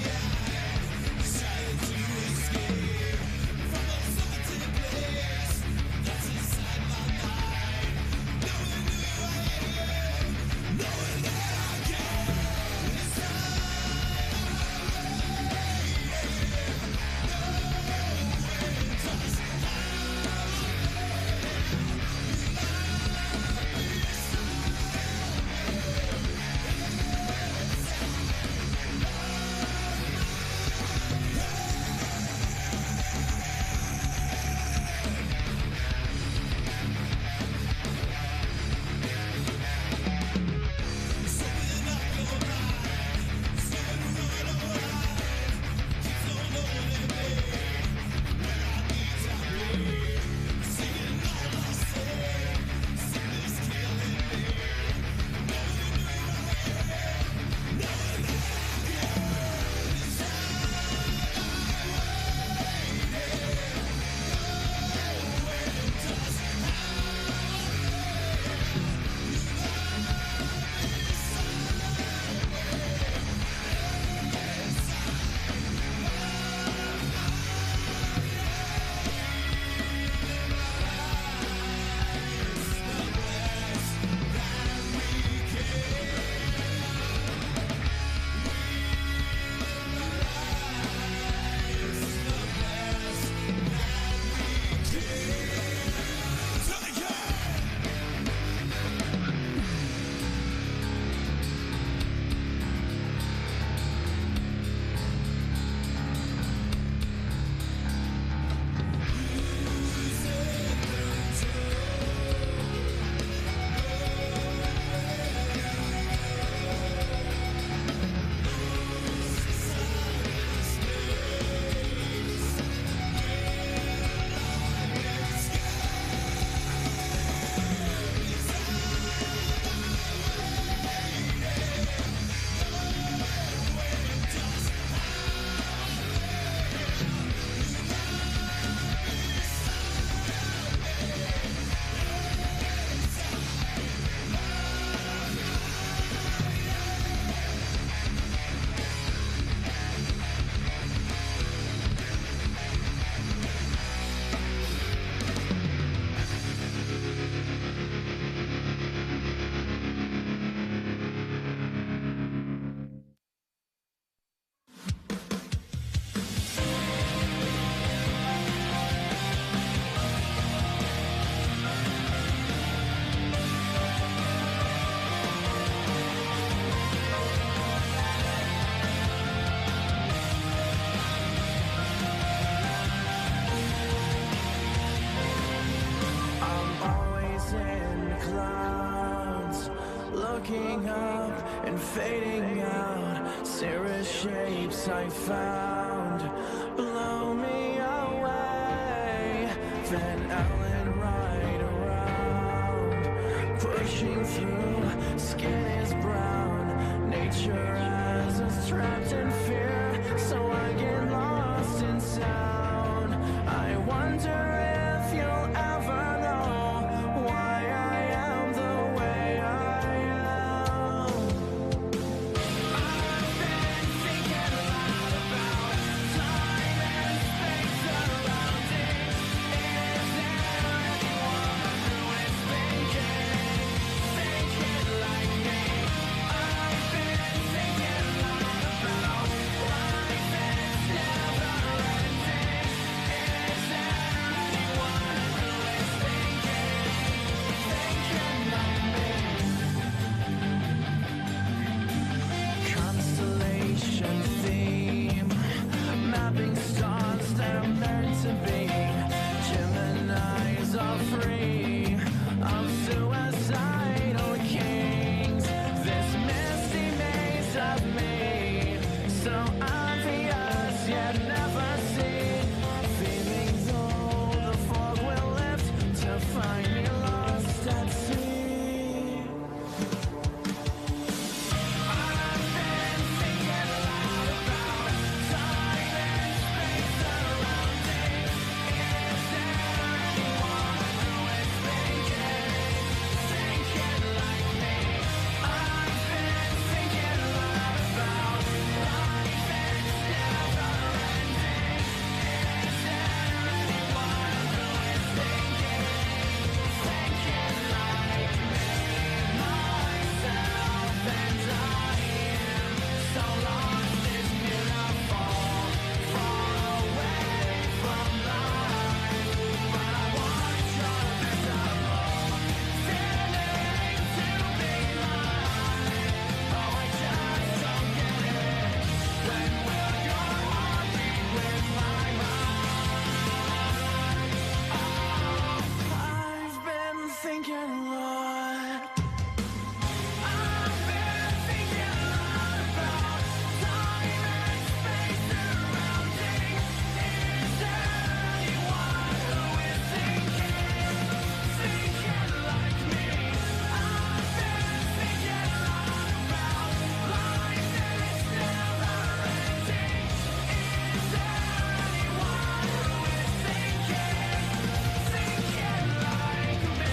Speaker 4: looking up and fading out. Cirrus shapes I found blow me away. Van Allen right around, pushing through. Skin is brown. Nature has us trapped in fear, so I get lost in sound. I wonder if you'll ever know why I am the way I am. I've been thinking a lot about time and space surrounding. Is there anyone who is thinking like me? I've been thinking a lot about life and it's never ending. Is there anyone who is thinking like me? Constellation theme, mapping stars that are meant to be. Geminis are free of suicidal kings. This misty maze of me, so obvious yet never seen. Feelings old, the fog will lift to find me lost at sea. I've been thinking a lot about time and space surrounding. Is there anyone who is thinking like me? I've been thinking a lot about life and it's never ending. Is there anyone who is thinking like me? Myself and I am so lost, it's beautiful, far away from life, but I want your visible feeling to be mine. Oh, I just don't get it. When will your heart beat with my mind? I've been thinking a lot. I've been thinking a lot about time and space surrounding. Is there anyone who is thinking like me? I've been thinking a lot about life and it's never ending. Is there anyone who is thinking like me?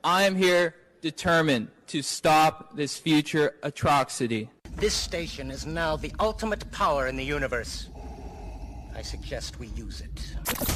Speaker 13: I am here determined to stop this future atrocity.
Speaker 14: This station is now the ultimate power in the universe. I suggest we use it.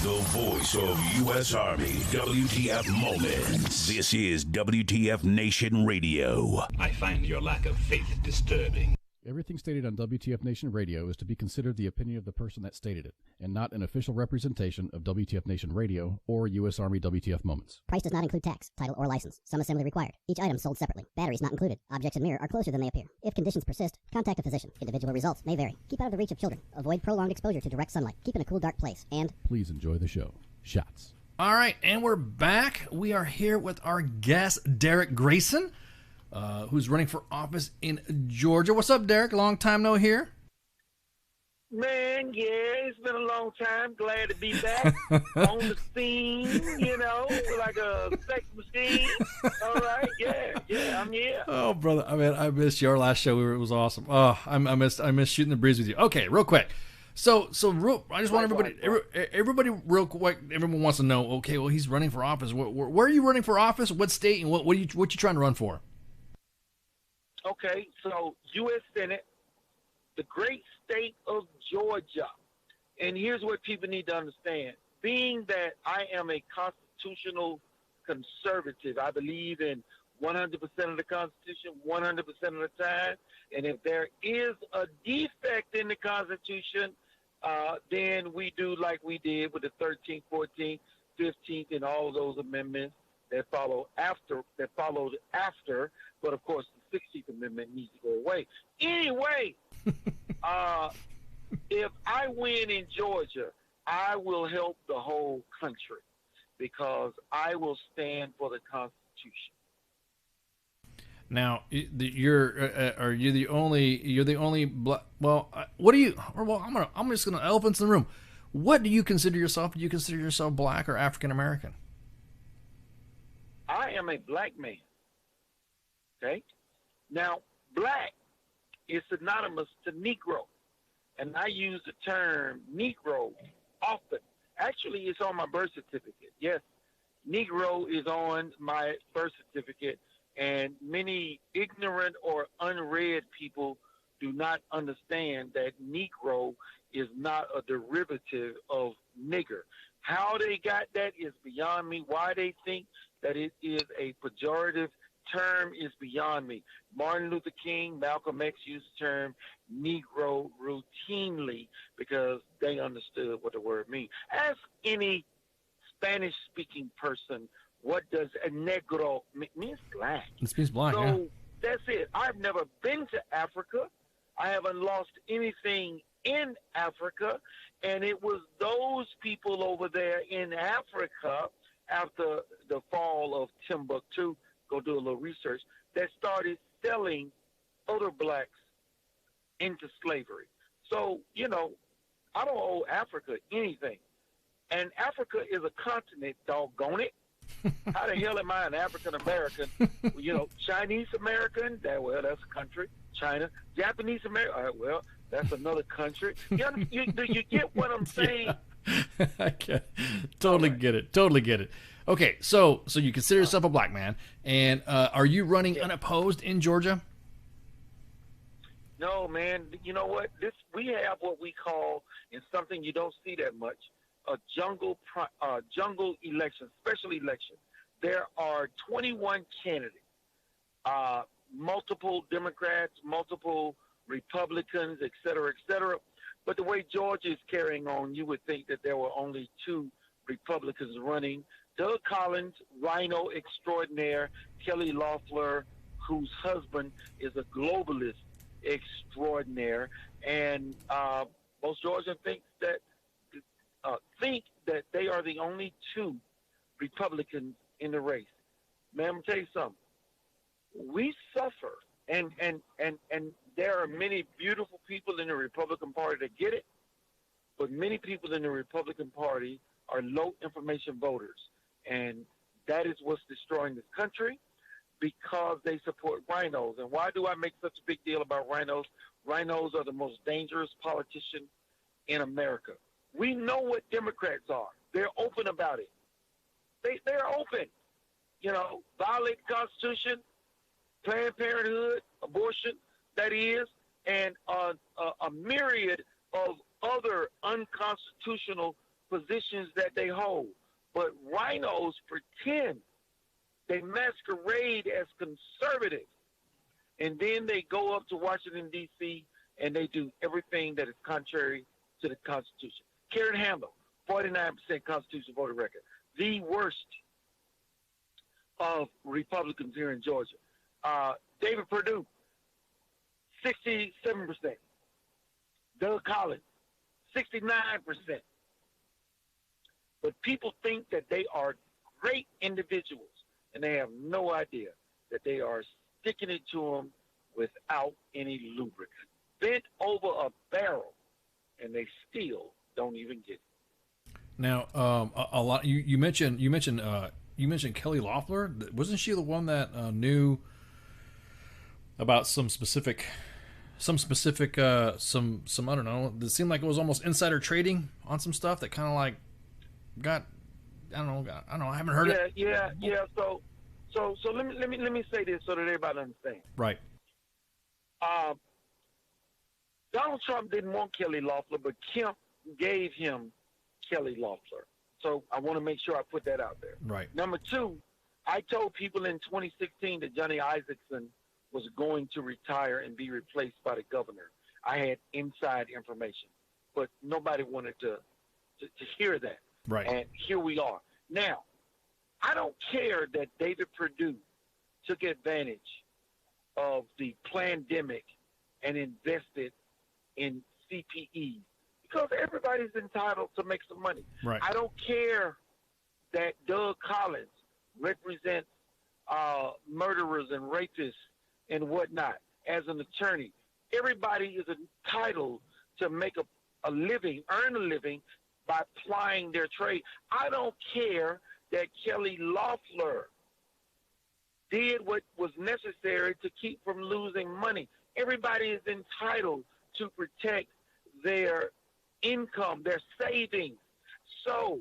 Speaker 2: The voice of U.S. Army, WTF Moments. This is WTF Nation Radio.
Speaker 15: I find your lack of faith disturbing.
Speaker 16: Everything stated on WTF Nation Radio is to be considered the opinion of the person that stated it, and not an official representation of WTF Nation Radio or U.S. Army WTF Moments.
Speaker 17: Price does not include tax, title, or license. Some assembly required. Each item sold separately. Batteries not included. Objects in mirror are closer than they appear. If conditions persist, contact a physician. Individual results may vary. Keep out of the reach of children. Avoid prolonged exposure to direct sunlight. Keep in a cool, dark place. And
Speaker 16: please enjoy the show. Shots.
Speaker 10: All right, and we're back. We are here with our guest, Derrick Grayson, who's running for office in Georgia. What's up, Derrick? Long time no hear.
Speaker 18: Man, yeah, it's been a long time. Glad to be back on the scene, you know, like a sex machine. All right, yeah, I'm here.
Speaker 10: Oh, brother, I missed your last show. It was awesome. Oh, I missed shooting the breeze with you. Okay, real quick. So I just want everybody real quick. Everyone wants to know. Okay, well, he's running for office. Where are you running for office? What state? And what you trying to run for?
Speaker 18: Okay, so U.S. Senate, the great state of Georgia. And here's what people need to understand. Being that I am a constitutional conservative, I believe in 100% of the Constitution, 100% of the time. And if there is a defect in the Constitution, then we do like we did with the 13th, 14th, 15th, and all of those amendments that followed after. But of course, the 16th Amendment needs to go away. Anyway, if I win in Georgia, I will help the whole country because I will stand for the Constitution.
Speaker 10: Now, are you the only? You're the only black. Well, what do you? Well, I'm just gonna elephants in the room. What do you consider yourself? Do you consider yourself black or African American?
Speaker 18: I am a black man. Okay. Now, black is synonymous to Negro, and I use the term Negro often. Actually, it's on my birth certificate. Yes, Negro is on my birth certificate. And many ignorant or unread people do not understand that Negro is not a derivative of nigger. How they got that is beyond me. Why they think that it is a pejorative term is beyond me. Martin Luther King, Malcolm X used the term Negro routinely because they understood what the word means. Ask any Spanish-speaking person, what does a negro mean? It means black.
Speaker 10: It means black,
Speaker 18: so
Speaker 10: yeah.
Speaker 18: That's it. I've never been to Africa. I haven't lost anything in Africa. And it was those people over there in Africa after the fall of Timbuktu, go do a little research, that started selling other blacks into slavery. So, you know, I don't owe Africa anything. And Africa is a continent, doggone it. How the hell am I an African American? You know, Chinese American, well, that's a country. China, Japanese American, well, that's another country. Do you get what I'm saying?
Speaker 10: Yeah. I totally get it. Okay, so you consider yourself a black man, and are you running unopposed in Georgia?
Speaker 18: No, man. You know what? We have what we call, and something you don't see that much, a jungle election, special election. There are 21 candidates, multiple Democrats, multiple Republicans, et cetera, et cetera. But the way Georgia is carrying on, you would think that there were only 2 Republicans running. Doug Collins, Rhino extraordinaire, Kelly Loeffler, whose husband is a globalist extraordinaire, and most Georgians think that they are the only 2 Republicans in the race. Man, I'm gonna tell you something. We suffer, and there are many beautiful people in the Republican Party that get it, but many people in the Republican Party are low information voters, and that is what's destroying this country because they support rhinos. And why do I make such a big deal about rhinos? Rhinos are the most dangerous politicians in America. We know what Democrats are. They're open about it. They're open. You know, violate the Constitution, Planned Parenthood, abortion, that is, and a myriad of other unconstitutional positions that they hold. But rhinos pretend, they masquerade as conservative, and then they go up to Washington, D.C., and they do everything that is contrary to the Constitution. Karen Handel, 49% constitutional voter record. The worst of Republicans here in Georgia. David Perdue, 67%. Doug Collins, 69%. But people think that they are great individuals, and they have no idea that they are sticking it to them without any lubricant. Bent over a barrel, and they still don't even get it.
Speaker 10: Now, a lot. You mentioned Kelly Loeffler. Wasn't she the one that knew about some specific I don't know. It seemed like it was almost insider trading on some stuff that kind of like got. I don't know. I haven't heard it.
Speaker 18: Yeah. So let me say this so that everybody understands.
Speaker 10: Right.
Speaker 18: Donald Trump didn't want Kelly Loeffler, but Kemp gave him Kelly Loeffler. So I want to make sure I put that out there.
Speaker 10: Right.
Speaker 18: Number 2, I told people in 2016 that Johnny Isaacson was going to retire and be replaced by the governor. I had inside information, but nobody wanted to hear that.
Speaker 10: Right.
Speaker 18: And here we are. Now, I don't care that David Perdue took advantage of the pandemic and invested in CPE because everybody's entitled to make some money.
Speaker 10: Right.
Speaker 18: I don't care that Doug Collins represents murderers and rapists and whatnot as an attorney. Everybody is entitled to make a living, earn a living by plying their trade. I don't care that Kelly Loeffler did what was necessary to keep from losing money. Everybody is entitled to protect their income, their savings. So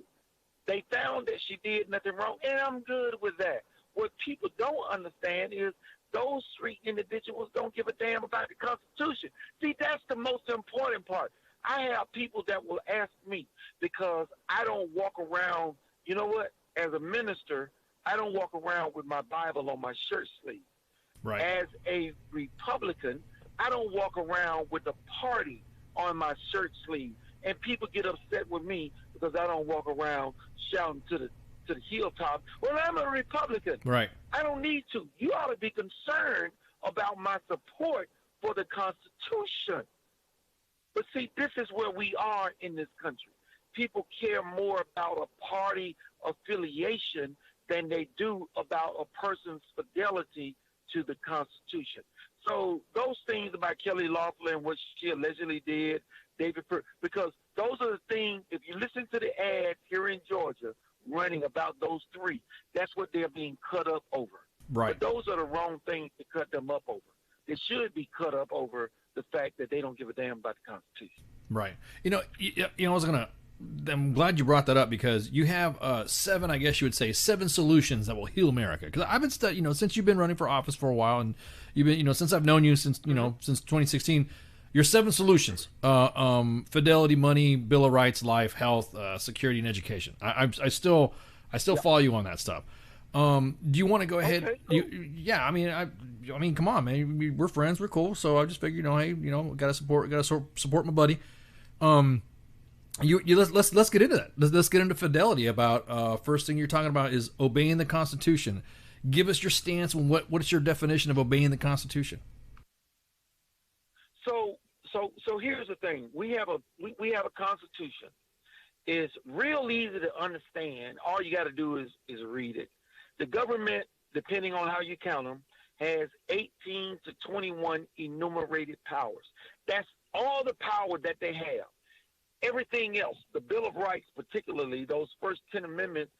Speaker 18: they found that she did nothing wrong, and I'm good with that. What people don't understand is those three individuals don't give a damn about the Constitution. See, that's the most important part. I have people that will ask me because I don't walk around, you know what, as a minister, I don't walk around with my Bible on my shirt sleeve.
Speaker 10: Right.
Speaker 18: As a Republican, I don't walk around with a party on my shirt sleeve. And people get upset with me because I don't walk around shouting to the hilltop, well, I'm a Republican.
Speaker 10: Right.
Speaker 18: I don't need to. You ought to be concerned about my support for the Constitution. But see, this is where we are in this country. People care more about a party affiliation than they do about a person's fidelity to the Constitution. So those things about Kelly Loeffler and what she allegedly did, because those are the things, if you listen to the ads here in Georgia running about those three, that's what they're being cut up over.
Speaker 10: Right.
Speaker 18: But those are the wrong things to cut them up over. They should be cut up over the fact that they don't give a damn about the Constitution.
Speaker 10: Right. I'm glad you brought that up because you have 7, I guess you would say, 7 solutions that will heal America. Because I've been studying, since you've been running for office for a while, and you've been, since I've known you since 2016, your 7 solutions: fidelity, money, Bill of Rights, life, health, security, and education. I still follow you on that stuff. Do you want to go ahead?
Speaker 18: Okay, cool.
Speaker 10: I mean, come on, man. We're friends. We're cool. So I just figured, hey, gotta support my buddy. Let's get into that. Let's get into fidelity. About first thing you're talking about is obeying the Constitution. Give us your stance on what is your definition of obeying the Constitution?
Speaker 18: So here's the thing. We have a Constitution. It's real easy to understand. All you got to do is read it. The government, depending on how you count them, has 18 to 21 enumerated powers. That's all the power that they have. Everything else, the Bill of Rights, particularly those first 10 amendments,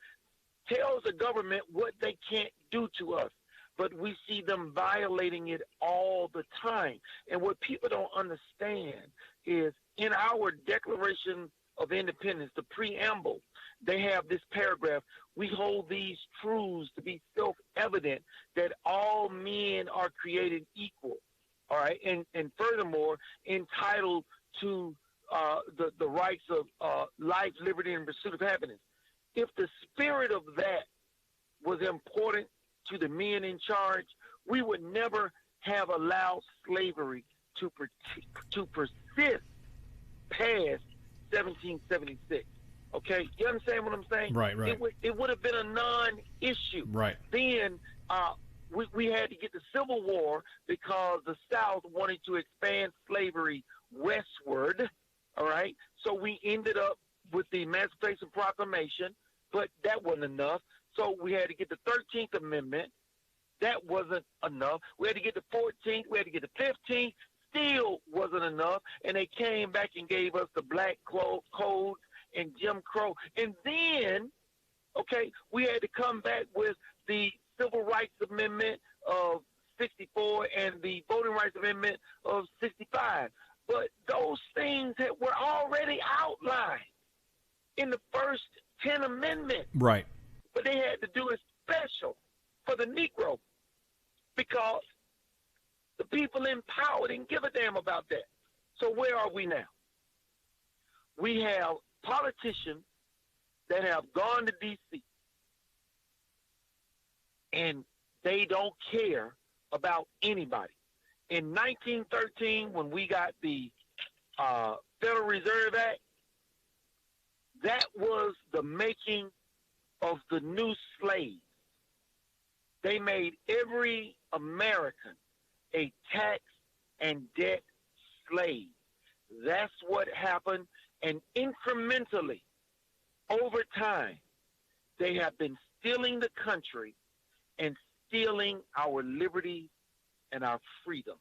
Speaker 18: tells the government what they can't do to us. But we see them violating it all the time. And what people don't understand is in our Declaration of Independence, the preamble, they have this paragraph: we hold these truths to be self-evident that all men are created equal. All right. And furthermore, entitled to the rights of life, liberty, and pursuit of happiness. If the spirit of that was important to the men in charge, we would never have allowed slavery to persist past 1776. Okay, you understand what I'm saying?
Speaker 10: Right.
Speaker 18: It would have been a non-issue.
Speaker 10: Right.
Speaker 18: Then we had to get the Civil War because the South wanted to expand slavery westward. All right, so we ended up with the Emancipation Proclamation, but that wasn't enough. So we had to get the 13th Amendment. That wasn't enough. We had to get the 14th. We had to get the 15th. Still wasn't enough. And they came back and gave us the Black Code and Jim Crow. And then, okay, we had to come back with the Civil Rights Amendment of 64 and the Voting Rights Amendment of 65. But those things that were already outlined in the first 10 amendments.
Speaker 10: Right.
Speaker 18: But they had to do it special for the Negro because the people in power didn't give a damn about that. So where are we now? We have politicians that have gone to D.C. and they don't care about anybody. In 1913, when we got the Federal Reserve Act, that was the making of the new slaves. They made every American a tax and debt slave. That's what happened, and incrementally, over time, they have been stealing the country and stealing our liberty and our freedom.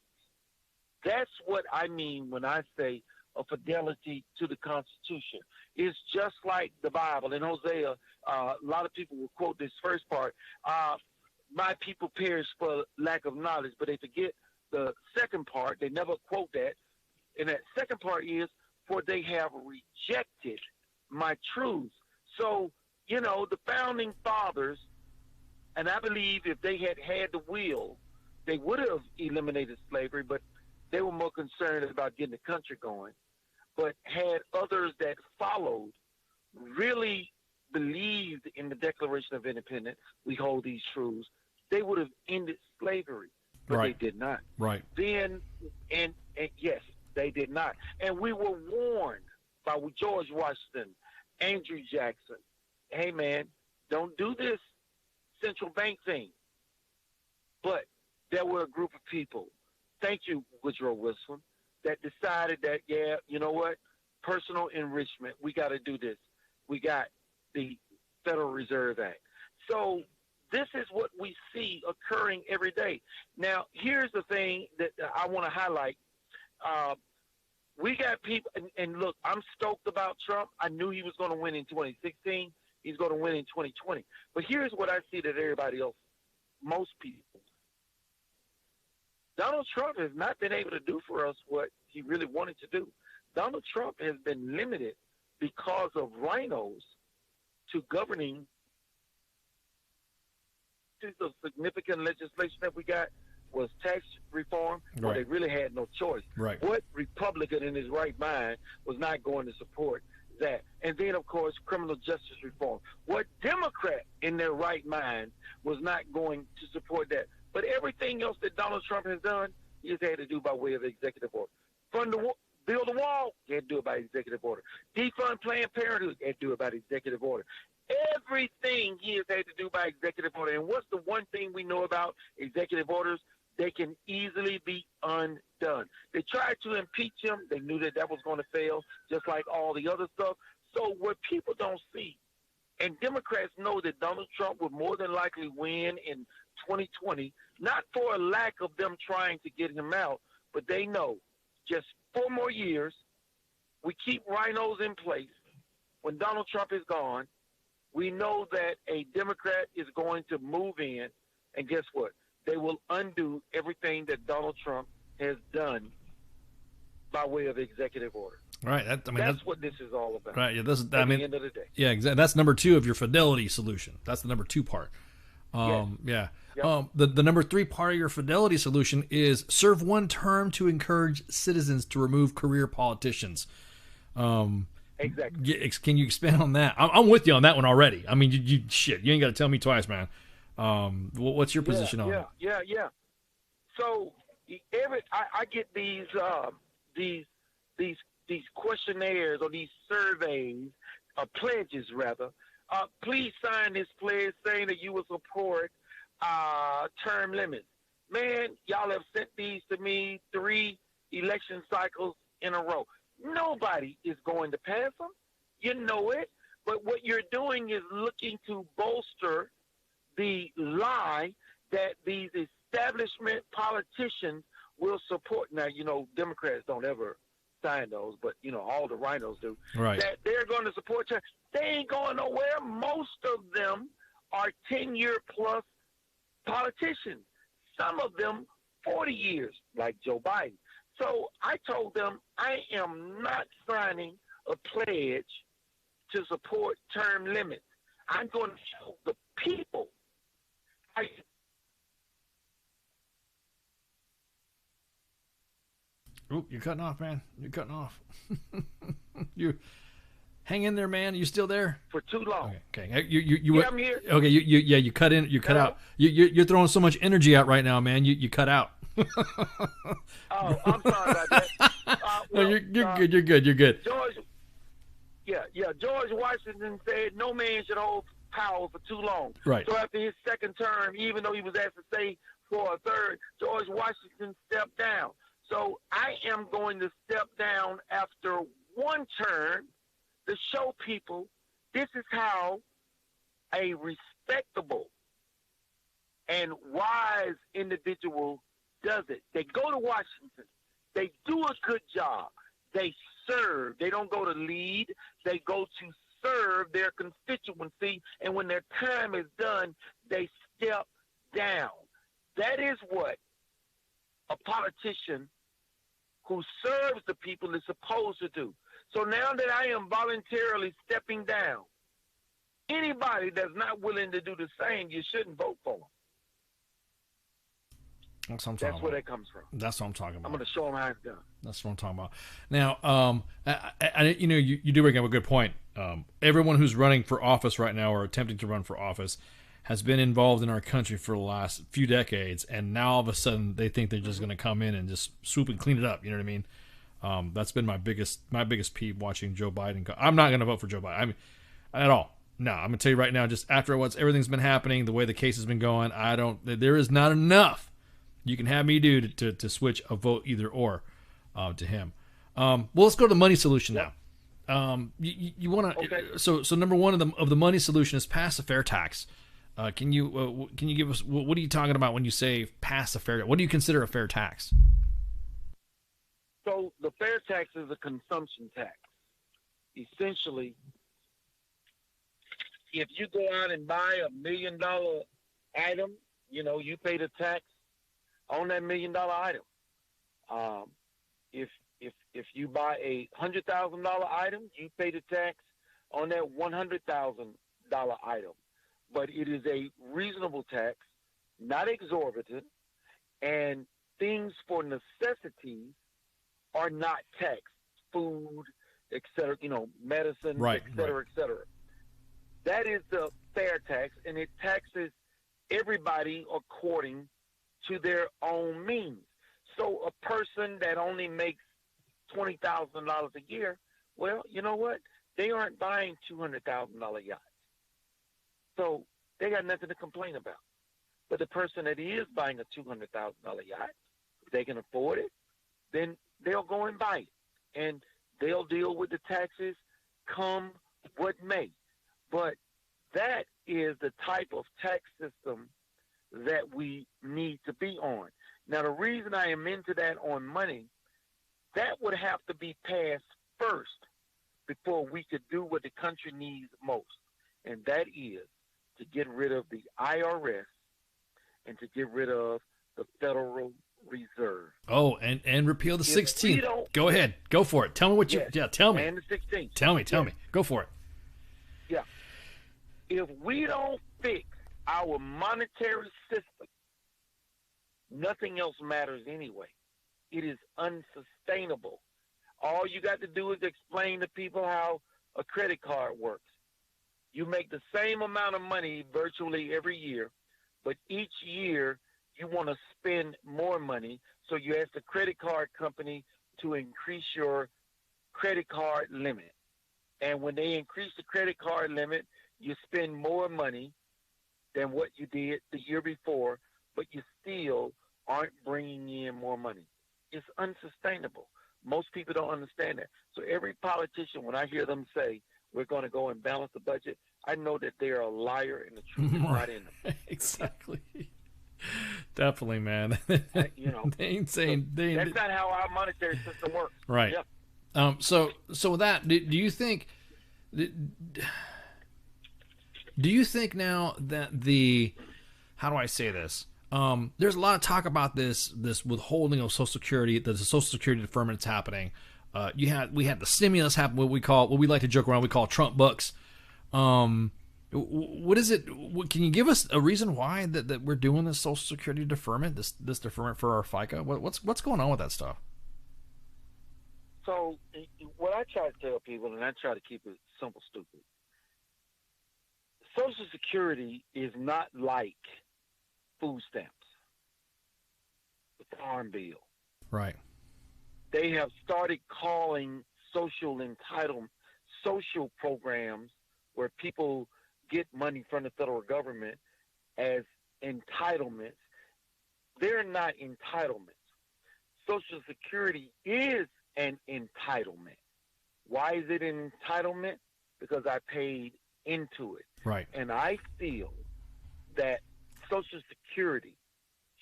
Speaker 18: That's what I mean when I say a fidelity to the Constitution. It's just like the Bible. In Hosea, a lot of people will quote this first part, my people perish for lack of knowledge, but they forget the second part. They never quote that. And that second part is, for they have rejected my truths. So, you know, the founding fathers, and I believe if they had had the will, they would have eliminated slavery, but they were more concerned about getting the country going. But had others that followed really believed in the Declaration of Independence, we hold these truths, they would have ended slavery, but
Speaker 10: Right.
Speaker 18: they did not.
Speaker 10: Right.
Speaker 18: Then, and yes, they did not. And we were warned by George Washington, Andrew Jackson, hey, man, don't do this central bank thing. But there were a group of people, thank you, Woodrow Wilson, that decided that, yeah, you know what, personal enrichment, we got to do this. We got the Federal Reserve Act. So this is what we see occurring every day. Now, here's the thing that I want to highlight. We got people, and look, I'm stoked about Trump. I knew he was going to win in 2016. He's going to win in 2020. But here's what I see that everybody else, most people, Donald Trump has not been able to do for us what he really wanted to do. Donald Trump has been limited because of rhinos to governing. The significant legislation that we got was tax reform, where
Speaker 10: Right.
Speaker 18: they really had no choice.
Speaker 10: Right.
Speaker 18: What Republican in his right mind was not going to support that? And then, of course, criminal justice reform. What Democrat in their right mind was not going to support that? But everything else that Donald Trump has done, he has had to do by way of executive order. Build a wall, he had to do it by executive order. Defund Planned Parenthood, he had to do it by executive order. Everything he has had to do by executive order. And what's the one thing we know about executive orders? They can easily be undone. They tried to impeach him. They knew that that was going to fail, just like all the other stuff. So what people don't see, and Democrats know that Donald Trump would more than likely win in 2020, not for a lack of them trying to get him out, but they know just 4 more years, we keep rhinos in place. When Donald Trump is gone, we know that a Democrat is going to move in, and guess what? They will undo everything that Donald Trump has done by way of executive order.
Speaker 10: Right.
Speaker 18: That's what this is all about.
Speaker 10: Right. Yeah. This is.
Speaker 18: At the end of the day.
Speaker 10: Yeah. Exactly. That's number 2 of your fidelity solution. That's the number 2 part. Yeah.
Speaker 18: Yep.
Speaker 10: The number 3 part of your fidelity solution is serve 1 term to encourage citizens to remove career politicians.
Speaker 18: Exactly.
Speaker 10: Can you expand on that? I'm with you on that one already. I mean, you ain't got to tell me twice, man. What's your position on it?
Speaker 18: Yeah. So I get these questionnaires or these surveys, pledges rather. Please sign this pledge saying that you will support term limits. Man, y'all have sent these to me 3 election cycles in a row. Nobody is going to pass them. You know it. But what you're doing is looking to bolster the lie that these establishment politicians will support. Now, you know, Democrats don't ever sign those, but, you know, all the rhinos do.
Speaker 10: Right.
Speaker 18: That they're going to support term. They ain't going nowhere. Most of them are 10-year-plus politicians. Some of them 40 years, like Joe Biden. So I told them I am not signing a pledge to support term limits. I'm going to show the people.
Speaker 10: Oop, you're cutting off, man. You're cutting off. Hang in there, man. You still there?
Speaker 18: For too long.
Speaker 10: Okay.
Speaker 18: Yeah, I'm here.
Speaker 10: Okay. You cut in. You cut out. You're throwing so much energy out right now, man. You cut out.
Speaker 18: Oh, I'm sorry about that.
Speaker 10: No, you're good. You're good.
Speaker 18: George Washington said no man should hold power for too long.
Speaker 10: Right.
Speaker 18: So after his second term, even though he was asked to stay for a third, George Washington stepped down. So I am going to step down after one term to show people this is how a respectable and wise individual does it. They go to Washington. They do a good job. They serve. They don't go to lead. They go to serve their constituency. And when their time is done, they step down. That is what a politician who serves the people is supposed to do. So now that I am voluntarily stepping down, anybody that's not willing to do the same, you shouldn't vote for them.
Speaker 10: That's
Speaker 18: where that comes from.
Speaker 10: That's what I'm talking about.
Speaker 18: I'm going to show them how it's done.
Speaker 10: That's what I'm talking about. Now, you do bring up a good point. Everyone who's running for office right now or attempting to run for office has been involved in our country for the last few decades, and now all of a sudden they think they're just going to come in and just swoop and clean it up. You know what I mean? That's been my biggest peeve watching Joe Biden. I'm not going to vote for Joe Biden. I mean, at all. No, I'm going to tell you right now, just after everything's been happening, the way the case has been going, there is not enough you can have me do to switch a vote either or to him. Well, let's go to the money solution now. You want to? Okay. So number one of the money solution is pass a fair tax. Can you give us what are you talking about when you say pass a fair? What do you consider a fair tax?
Speaker 18: So the fair tax is a consumption tax. Essentially, if you go out and buy $1 million item, you pay the tax on that $1 million item. If you buy a $100,000 item, you pay the tax on that $100,000 item. But it is a reasonable tax, not exorbitant, and things for necessities are not taxed. Food, et cetera, medicine,
Speaker 10: right,
Speaker 18: et cetera, et cetera. That is the fair tax, and it taxes everybody according to their own means. So a person that only makes $20,000 a year, well, you know what? They aren't buying $200,000 yachts. So they got nothing to complain about. But the person that is buying a $200,000 yacht, if they can afford it, then they'll go and buy it. And they'll deal with the taxes come what may. But that is the type of tax system that we need to be on. Now, the reason I am into that on money, that would have to be passed first before we could do what the country needs most, and that is to get rid of the IRS and to get rid of the Federal Reserve.
Speaker 10: Oh, and repeal the 16th. Go ahead. Go for it. Tell me what you... Yeah, tell me.
Speaker 18: And the 16th.
Speaker 10: Tell me. Go for it.
Speaker 18: Yeah. If we don't fix our monetary system, nothing else matters anyway. It is unsustainable. All you got to do is explain to people how a credit card works. You make the same amount of money virtually every year, but each year you want to spend more money, so you ask the credit card company to increase your credit card limit. And when they increase the credit card limit, you spend more money than what you did the year before, but you still aren't bringing in more money. It's unsustainable. Most people don't understand that. So every politician, when I hear them say, we're going to go and balance the budget, I know that they're a liar and the truth is not in them.
Speaker 10: Exactly. Definitely, man.
Speaker 18: They
Speaker 10: ain't saying...
Speaker 18: That's not how our monetary system works.
Speaker 10: Right.
Speaker 18: Yep.
Speaker 10: So with that, do you think... Do you think now that how do I say this? There's a lot of talk about this withholding of Social Security, the Social Security deferment that's happening. We had the stimulus happen, what we like to joke around, we call Trump bucks. What is it? Can you give us a reason why that we're doing this Social Security deferment, this deferment for our FICA? What's going on with that stuff?
Speaker 18: So what I try to tell people, and I try to keep it simple, stupid. Social Security is not like food stamps, the Farm Bill.
Speaker 10: Right.
Speaker 18: They have started calling social programs where people get money from the federal government as entitlements. They're not entitlements. Social Security is an entitlement. Why is it an entitlement? Because I paid into it.
Speaker 10: Right.
Speaker 18: And I feel that Social Security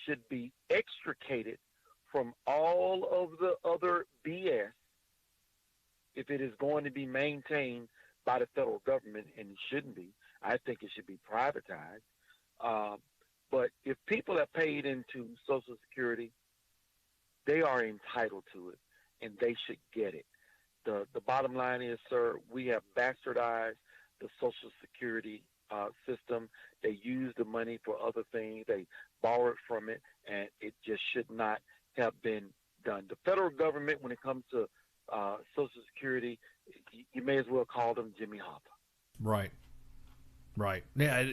Speaker 18: should be extricated from all of the other BS if it is going to be maintained by the federal government, and it shouldn't be. I think it should be privatized. But if people have paid into Social Security, they are entitled to it, and they should get it. The bottom line is, sir, we have bastardized the Social Security system. They use the money for other things. They borrowed from it, and it just should not have been done. The federal government, when it comes to Social Security, you may as well call them Jimmy Hoffa.
Speaker 10: Right. Right. Yeah.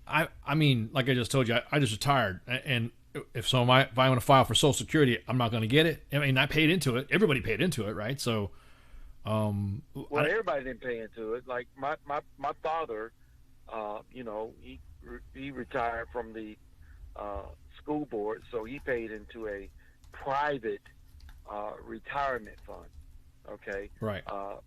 Speaker 10: I mean, like I just told you, I just retired, and if I want to file for Social Security, I'm not going to get it. I mean, I paid into it. Everybody paid into it, right? So,
Speaker 18: well, everybody didn't pay into it. Like my father, you know, he retired from the school board, so he paid into a private retirement fund. Okay.
Speaker 10: Right.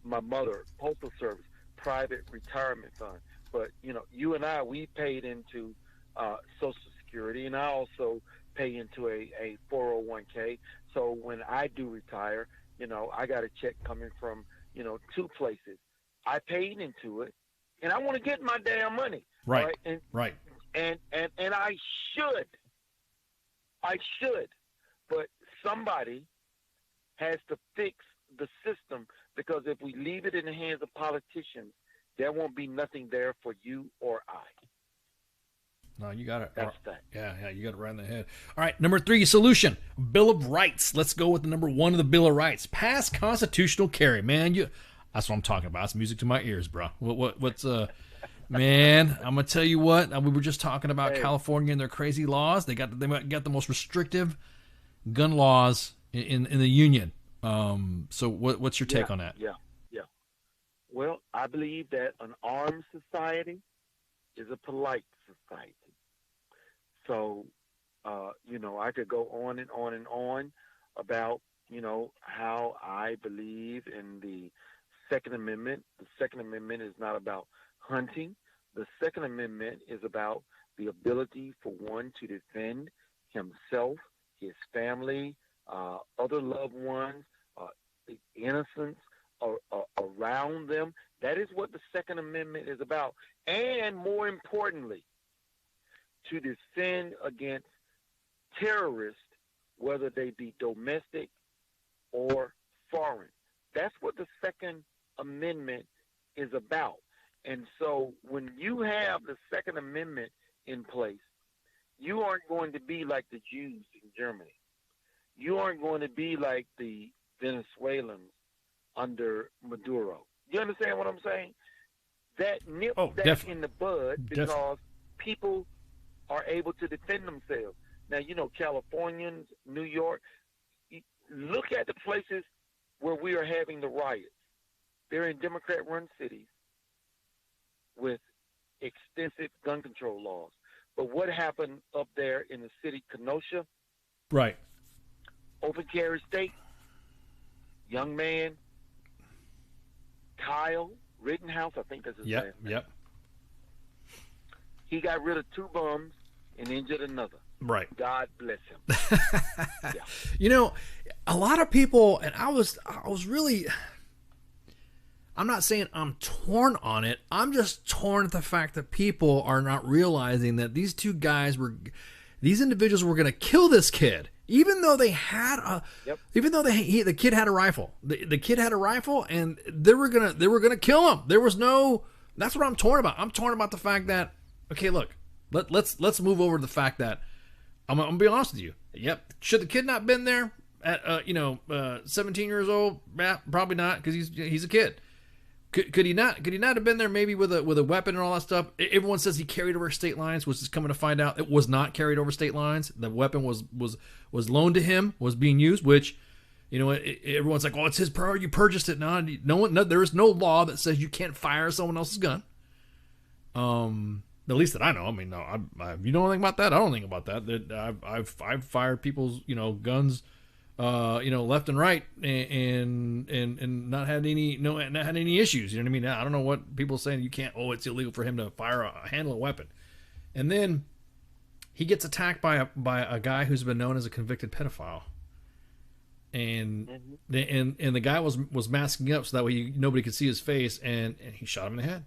Speaker 18: My mother, Postal Service, private retirement fund. But, you know, you and I, we paid into Social Security, and I also pay into a 401k. So when I do retire, you know, I got a check coming from, you know, two places. I paid into it, and I want to get my damn money.
Speaker 10: Right.
Speaker 18: Right. And,
Speaker 10: right.
Speaker 18: And I should. But somebody has to fix the system, because if we leave it in the hands of politicians, there won't be nothing there for you or I.
Speaker 10: No, you got it.
Speaker 18: That's that.
Speaker 10: Yeah, you got it right in the head. All right, number 3 solution: Bill of Rights. Let's go with the number 1 of the Bill of Rights. Pass constitutional carry, man. That's what I'm talking about. It's music to my ears, bro. What's man? I'm gonna tell you what. We were just talking about California and their crazy laws. They got the most restrictive gun laws in the union. So what's your take on that?
Speaker 18: Yeah. Well, I believe that an armed society is a polite society. So, you know, I could go on and on and on about, you know, how I believe in the Second Amendment. The Second Amendment is not about hunting. The Second Amendment is about the ability for one to defend himself, his family, other loved ones, the innocence around them. That is what the Second Amendment is about. And more importantly, to defend against terrorists, whether they be domestic or foreign. That's what the Second Amendment is about. And so when you have the Second Amendment in place, you aren't going to be like the Jews in Germany. You aren't going to be like the Venezuelans under Maduro. You understand what I'm saying? That nips that in the bud because people are able to defend themselves. Now, you know, Californians, New York, look at the places where we are having the riots. They're in Democrat-run cities with extensive gun control laws. But what happened up there in the city, Kenosha?
Speaker 10: Right.
Speaker 18: Open carry state. Young man, Kyle Rittenhouse, I think that's his name.
Speaker 10: Yep.
Speaker 18: He got rid of 2 bums and injured another.
Speaker 10: Right.
Speaker 18: God bless him. Yeah.
Speaker 10: You know, a lot of people, and I was really, I'm not saying I'm torn on it. I'm just torn at the fact that people are not realizing that these individuals were going to kill this kid. Even though they had the kid had a rifle, the kid had a rifle, and they were gonna kill him. There was no. That's what I'm torn about. I'm torn about the fact that, okay, look, let's move over to the fact that I'm gonna be honest with you. Yep, should the kid not been there at 17 years old? Probably not, because he's a kid. Could he not have been there maybe with a weapon and all that stuff? Everyone says he carried over state lines, which is coming to find out it was not carried over state lines. The weapon was loaned to him, was being used, which, you know, everyone's like, oh, it's his priority. You purchased it. No, there is no law that says you can't fire someone else's gun. At least that I know. I mean, no, you know anything about that? I don't think about that. That I've fired people's, you know, guns, you know, left and right, and not had any issues. You know what I mean? I don't know what people are saying. You can't. Oh, it's illegal for him to handle a weapon. And then he gets attacked by a guy who's been known as a convicted pedophile. And the guy was masking up so that way nobody could see his face, and he shot him in the head.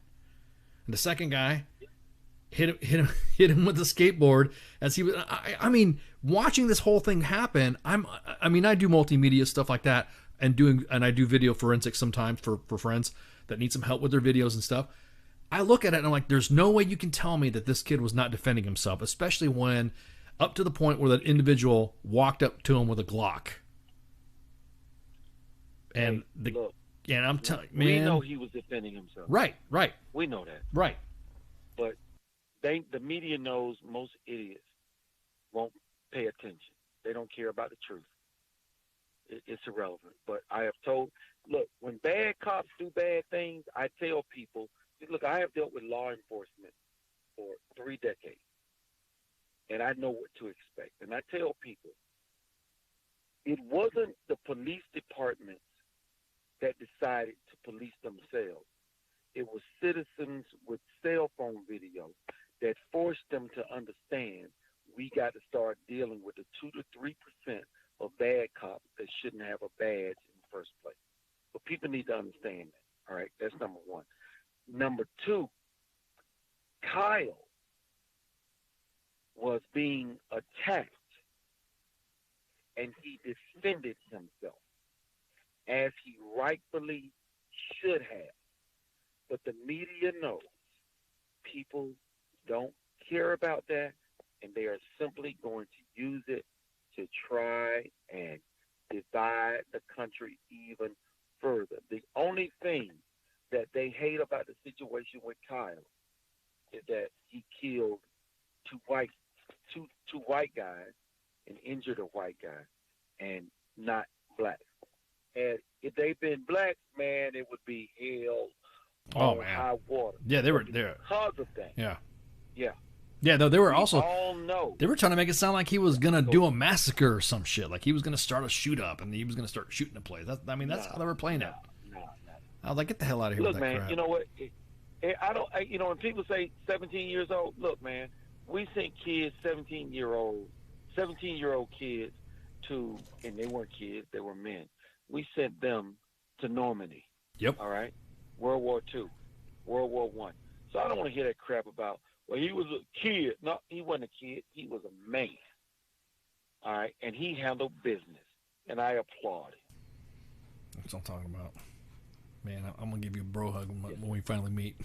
Speaker 10: And the second guy hit him with the skateboard as he was. I mean, watching this whole thing happen, I do multimedia stuff like that, and I do video forensics sometimes for friends that need some help with their videos and stuff. I look at it and I'm like, there's no way you can tell me that this kid was not defending himself, especially when up to the point where that individual walked up to him with a Glock. And I'm telling you, man,
Speaker 19: we know he was defending himself.
Speaker 10: Right.
Speaker 19: We know that.
Speaker 10: Right.
Speaker 19: But the media knows most idiots won't pay attention. They don't care about the truth. It's irrelevant. But I have told, look, when bad cops do bad things, I tell people, look, I have dealt with law enforcement for 3 decades, and I know what to expect. And I tell people, it wasn't the police departments that decided to police themselves. It was citizens with cell phone video that forced them to understand we got to start dealing with the 2 to 3% of bad cops that shouldn't have a badge in the first place. But people need to understand that. All right, that's number one. Number two, Kyle was being attacked, and he defended himself, as he rightfully should have. But the media knows people don't care about that, and they are simply going to use it to try and divide the country even further. The only thing that they hate about the situation with Kyle is that he killed two white guys and injured a white guy, and not black. And if they'd been black, man, it would be hell on high water.
Speaker 10: Yeah, they were there
Speaker 19: because of that.
Speaker 10: Yeah, though they were also
Speaker 19: all know.
Speaker 10: They were trying to make it sound like he was gonna do a massacre or some shit, like he was gonna start a shoot up and he was gonna start shooting the place. That's how they were playing it. I was like, get the hell out of here.
Speaker 19: Look,
Speaker 10: with that
Speaker 19: man,
Speaker 10: crap.
Speaker 19: you know what? When people say 17 years old, look, man, we sent kids, 17-year-old kids to, and they weren't kids, they were men. We sent them to Normandy.
Speaker 10: Yep.
Speaker 19: All right. World War II, World War I. So I don't want to hear that crap about, well, he was a kid. No, he wasn't a kid. He was a man. All right. And he handled business. And I applaud him.
Speaker 10: That's what I'm talking about. Man, I'm gonna give you a bro hug when we finally meet.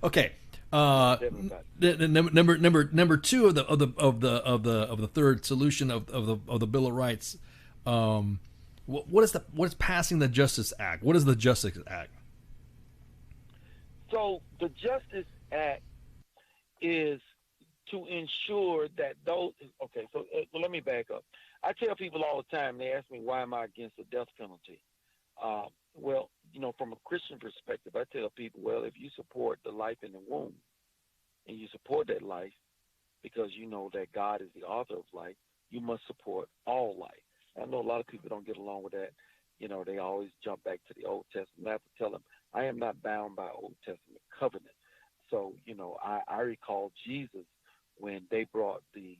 Speaker 10: Okay. The number two of the third solution of the Bill of Rights. What is passing the Justice Act? What is the Justice Act?
Speaker 19: So the Justice Act is to ensure that those. Okay, so let me back up. I tell people all the time. They ask me, why am I against the death penalty? Well, from a Christian perspective, I tell people, well, if you support the life in the womb, and you support that life because you know that God is the author of life, you must support all life. I know a lot of people don't get along with that. They always jump back to the Old Testament. I have to tell them, I am not bound by Old Testament covenant. So, I recall Jesus when they brought the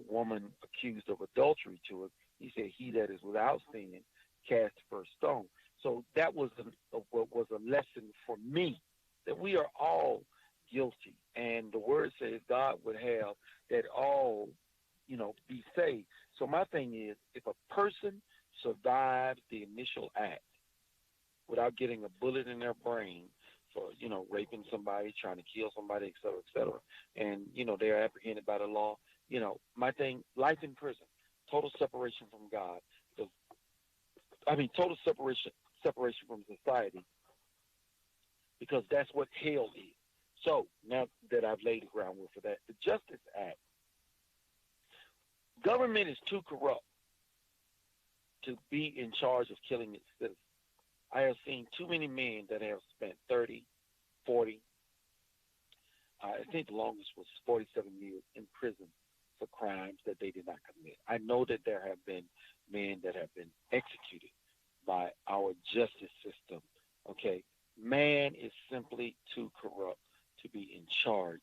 Speaker 19: woman accused of adultery to him. He said, he that is without sin cast the first stone. So that was a lesson for me that we are all guilty. And the word says God would have that all, be saved. So my thing is, if a person survives the initial act without getting a bullet in their brain for, raping somebody, trying to kill somebody, et cetera, and, they're apprehended by the law, my thing, life in prison, total separation from God. Total separation separation from society, because that's what hell is. So now that I've laid the groundwork for that, the Justice Act, government is too corrupt to be in charge of killing its citizens. I have seen too many men that have spent 30, 40, I think the longest was 47 years in prison for crimes that they did not commit. I know that there have been men that have been executed by our justice system. Okay, man is simply too corrupt to be in charge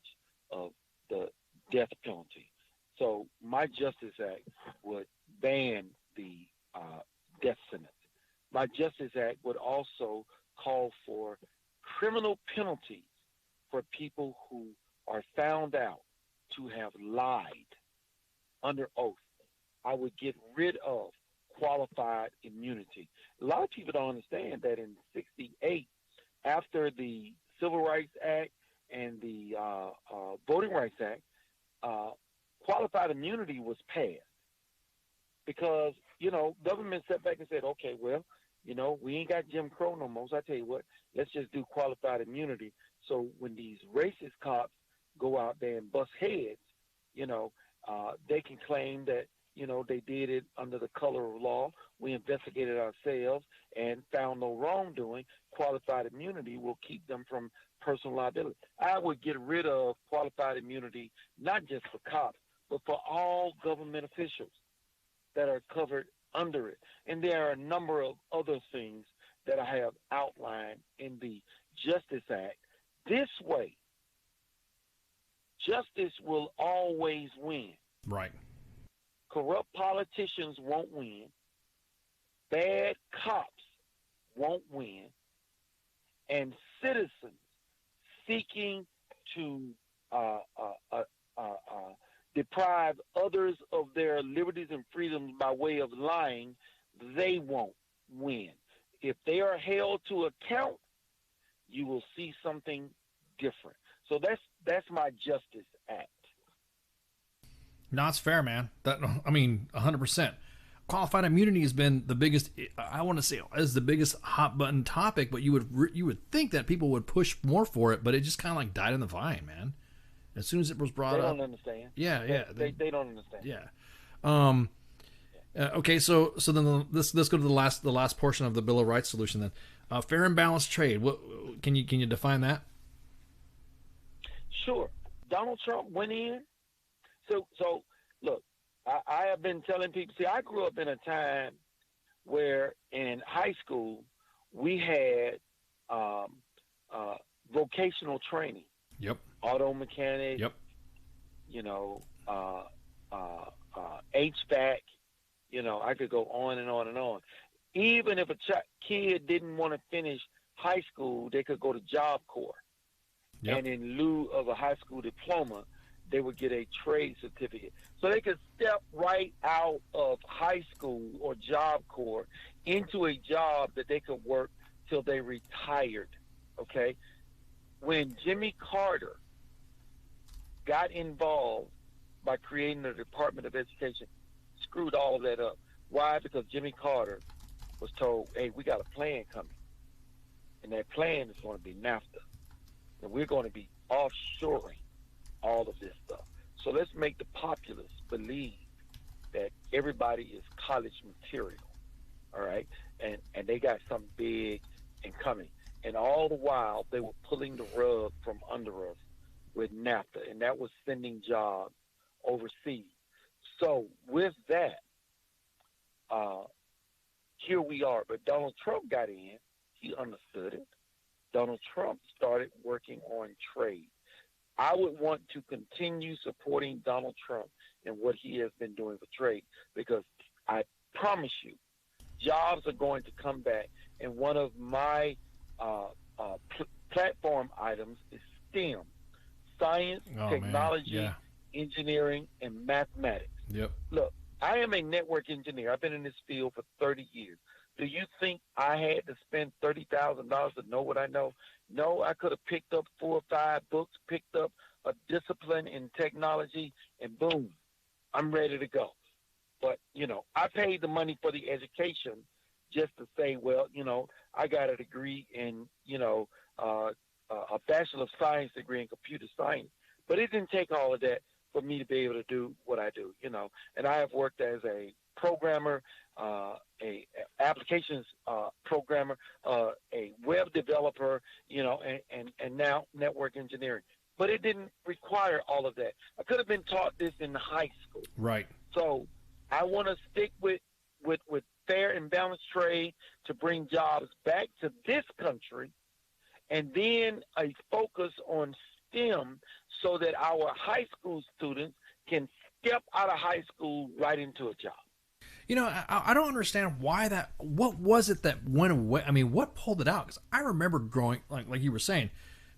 Speaker 19: of the death penalty. So my Justice Act would ban the death sentence. My Justice Act would also call for criminal penalties for people who are found out to have lied under oath. I would get rid of qualified immunity. A lot of people don't understand that in '68, after the Civil Rights Act and the Voting Rights Act, qualified immunity was passed because, government sat back and said, okay, well, we ain't got Jim Crow no more. So I tell you what, let's just do qualified immunity. So when these racist cops go out there and bust heads, they can claim that, they did it under the color of law. We investigated ourselves and found no wrongdoing. Qualified immunity will keep them from personal liability. I would get rid of qualified immunity, not just for cops, but for all government officials that are covered under it. And there are a number of other things that I have outlined in the Justice Act. This way, justice will always win.
Speaker 10: Right.
Speaker 19: Corrupt politicians won't win. Bad cops won't win. And citizens seeking to deprive others of their liberties and freedoms by way of lying, they won't win. If they are held to account, you will see something different. So that's my Justice Act.
Speaker 10: No, it's fair, man. 100%. Qualified immunity has been the biggest, I want to say, is the biggest hot button topic, but you would think that people would push more for it, but it just kind of like died in the vine, man. As soon as it was brought up.
Speaker 19: They don't understand.
Speaker 10: Yeah.
Speaker 19: They don't understand.
Speaker 10: Yeah. Okay, so then let's go to the last portion of the Bill of Rights solution then. Fair and balanced trade. What can you define that?
Speaker 19: Sure. Donald Trump went in. So look, I have been telling people. See, I grew up in a time where in high school we had vocational training.
Speaker 10: Yep.
Speaker 19: Auto mechanic.
Speaker 10: Yep.
Speaker 19: HVAC. I could go on and on and on. Even if a kid didn't want to finish high school, they could go to Job Corps. Yep. And in lieu of a high school diploma, they would get a trade certificate. So they could step right out of high school or Job Corps into a job that they could work till they retired, okay? When Jimmy Carter got involved by creating the Department of Education, screwed all of that up. Why? Because Jimmy Carter was told, hey, we got a plan coming. And that plan is going to be NAFTA. And we're going to be offshoring all of this stuff. So let's make the populace believe that everybody is college material, all right? And they got something big and coming. And all the while, they were pulling the rug from under us with NAFTA, and that was sending jobs overseas. So with that, here we are. But Donald Trump got in. He understood it. Donald Trump started working on trade. I would want to continue supporting Donald Trump and what he has been doing for trade, because I promise you, jobs are going to come back. And one of my platform items is STEM, science, technology, engineering, and mathematics.
Speaker 10: Yep.
Speaker 19: Look, I am a network engineer. I've been in this field for 30 years. Do you think I had to spend $30,000 to know what I know? No, I could have picked up 4 or 5 books, picked up a discipline in technology, and boom, I'm ready to go. But, I paid the money for the education just to say, well, I got a degree in, a Bachelor of Science degree in computer science. But it didn't take all of that for me to be able to do what I do, And I have worked as a programmer, a applications programmer, a web developer, and now network engineering. But it didn't require all of that. I could have been taught this in high school.
Speaker 10: Right.
Speaker 19: So I want to stick with fair and balanced trade to bring jobs back to this country, and then a focus on STEM so that our high school students can step out of high school right into a job.
Speaker 10: I don't understand why that. What was it that went away? I mean, what pulled it out? Because I remember growing, like you were saying,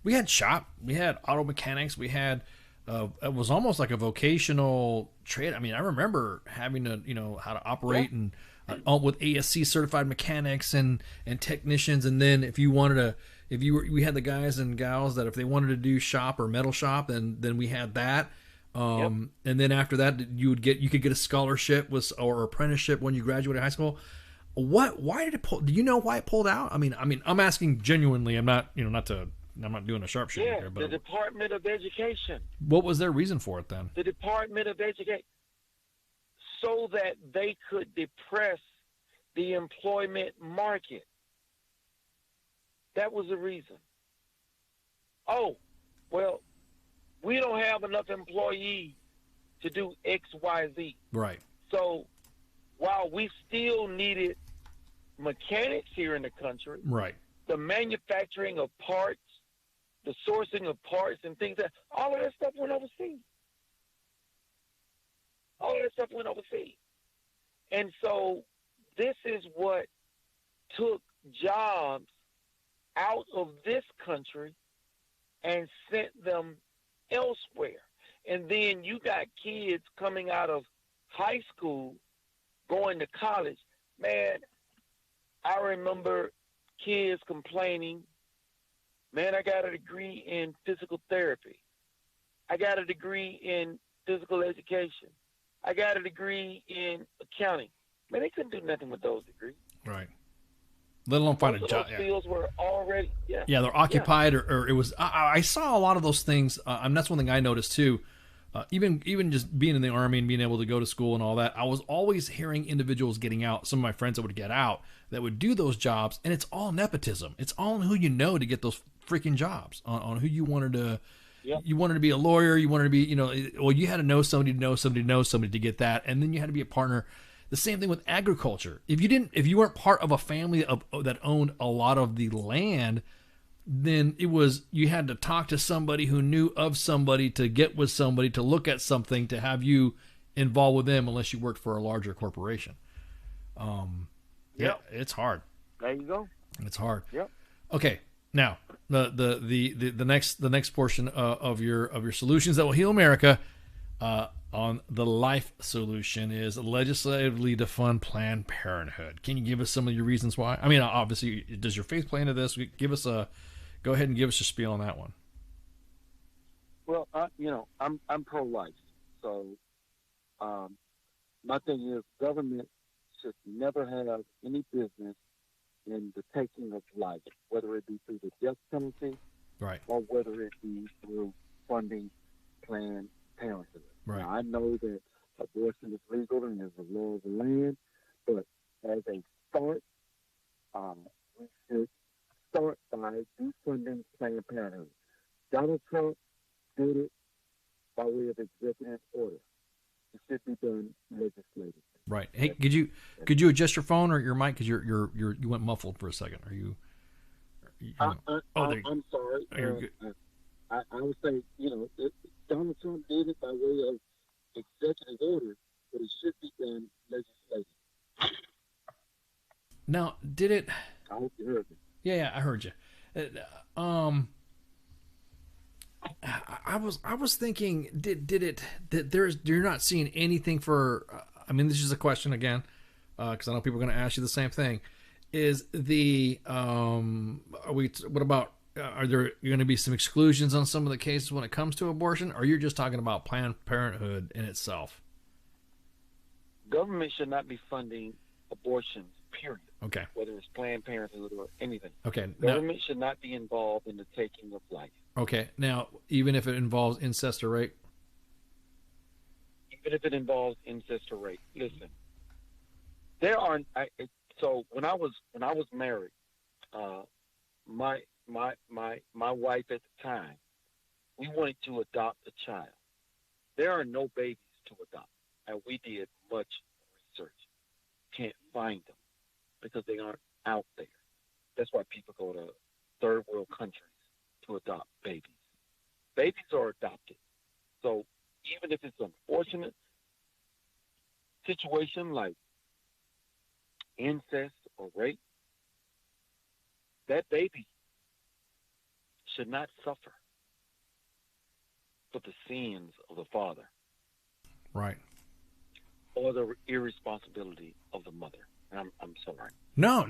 Speaker 10: we had shop, we had auto mechanics, we had. It was almost like a vocational trade. I mean, I remember having to, how to operate and with ASC certified mechanics and technicians. And then if you wanted to, we had the guys and gals that if they wanted to do shop or metal shop, then we had that. And then after that, you could get a scholarship or apprenticeship when you graduated high school. Why did it pull? Do you know why it pulled out? I mean, I'm asking genuinely. I'm not, I'm not doing a sharpshooter here, but
Speaker 19: the Department of Education.
Speaker 10: What was their reason for it then?
Speaker 19: The Department of Education, so that they could depress the employment market. That was the reason. Oh, well, we don't have enough employees to do X, Y, Z.
Speaker 10: Right.
Speaker 19: So while we still needed mechanics here in the country,
Speaker 10: right,
Speaker 19: the manufacturing of parts, the sourcing of parts and things, all of that stuff went overseas. All of that stuff went overseas. And so this is what took jobs out of this country and sent them elsewhere. And then you got kids coming out of high school going to college. Man, I remember kids complaining, man, I got a degree in physical therapy. I got a degree in physical education. I got a degree in accounting. Man, they couldn't do nothing with those degrees.
Speaker 10: Right. Let alone find
Speaker 19: Most
Speaker 10: a job.
Speaker 19: Those fields were already,
Speaker 10: Yeah, they're occupied, or it was. I saw a lot of those things. And that's one thing I noticed too. Even just being in the Army and being able to go to school and all that, I was always hearing individuals getting out. Some of my friends that would get out that would do those jobs, and it's all nepotism. It's all on who you know to get those freaking jobs. On who you wanted to. Yep. You wanted to be a lawyer. You wanted to be, you had to know somebody to know somebody to know somebody to get that, and then you had to be a partner. The same thing with agriculture. If you weren't part of a family that owned a lot of the land, then you had to talk to somebody who knew of somebody to get with somebody to look at something to have you involved with them, unless you worked for a larger corporation. Yeah, it's hard.
Speaker 19: There you go.
Speaker 10: It's hard.
Speaker 19: Yep.
Speaker 10: Okay, now the next portion of your solutions that will heal America. On the life solution is legislatively defund Planned Parenthood. Can you give us some of your reasons why? I mean, obviously, does your faith play into this? Go ahead and give us your spiel on that one.
Speaker 19: Well, I'm pro-life, so my thing is government should never have any business in the taking of life, whether it be through the death penalty,
Speaker 10: right,
Speaker 19: or whether it be through funding Planned Parenthood.
Speaker 10: Right.
Speaker 19: Now, I know that abortion is legal and there's a law of the land, but as a start, we should start by defunding Planned Parenthood. Donald Trump did it by way of executive order. It should be done legislatively.
Speaker 10: Right. Hey, could you adjust your phone or your mic because you went muffled for a second?
Speaker 19: I'm sorry. I would say, Donald Trump did it by way of executive order, but it should be done legislatively.
Speaker 10: Now, did it?
Speaker 19: I hope you heard me.
Speaker 10: Yeah, I heard you. I was thinking, did it? That you're not seeing anything for. I mean, this is a question again, because I know people are going to ask you the same thing. Is the what about? Are there going to be some exclusions on some of the cases when it comes to abortion, or you're just talking about Planned Parenthood in itself?
Speaker 19: Government should not be funding abortions, period.
Speaker 10: Okay.
Speaker 19: Whether it's Planned Parenthood or anything.
Speaker 10: Okay.
Speaker 19: Government should not be involved in the taking of life.
Speaker 10: Okay. Now, even if it involves incest or rape?
Speaker 19: Even if it involves incest or rape. Listen, there are. So when I was married, my wife at the time, we wanted to adopt a child. There are no babies to adopt, and we did much research. Can't find them because they aren't out there. That's why people go to third world countries to adopt babies. Babies are adopted. So even if it's an unfortunate situation like incest or rape, that baby should not suffer for the sins of the father.
Speaker 10: Right.
Speaker 19: Or the irresponsibility of the mother. And I'm sorry.
Speaker 10: No.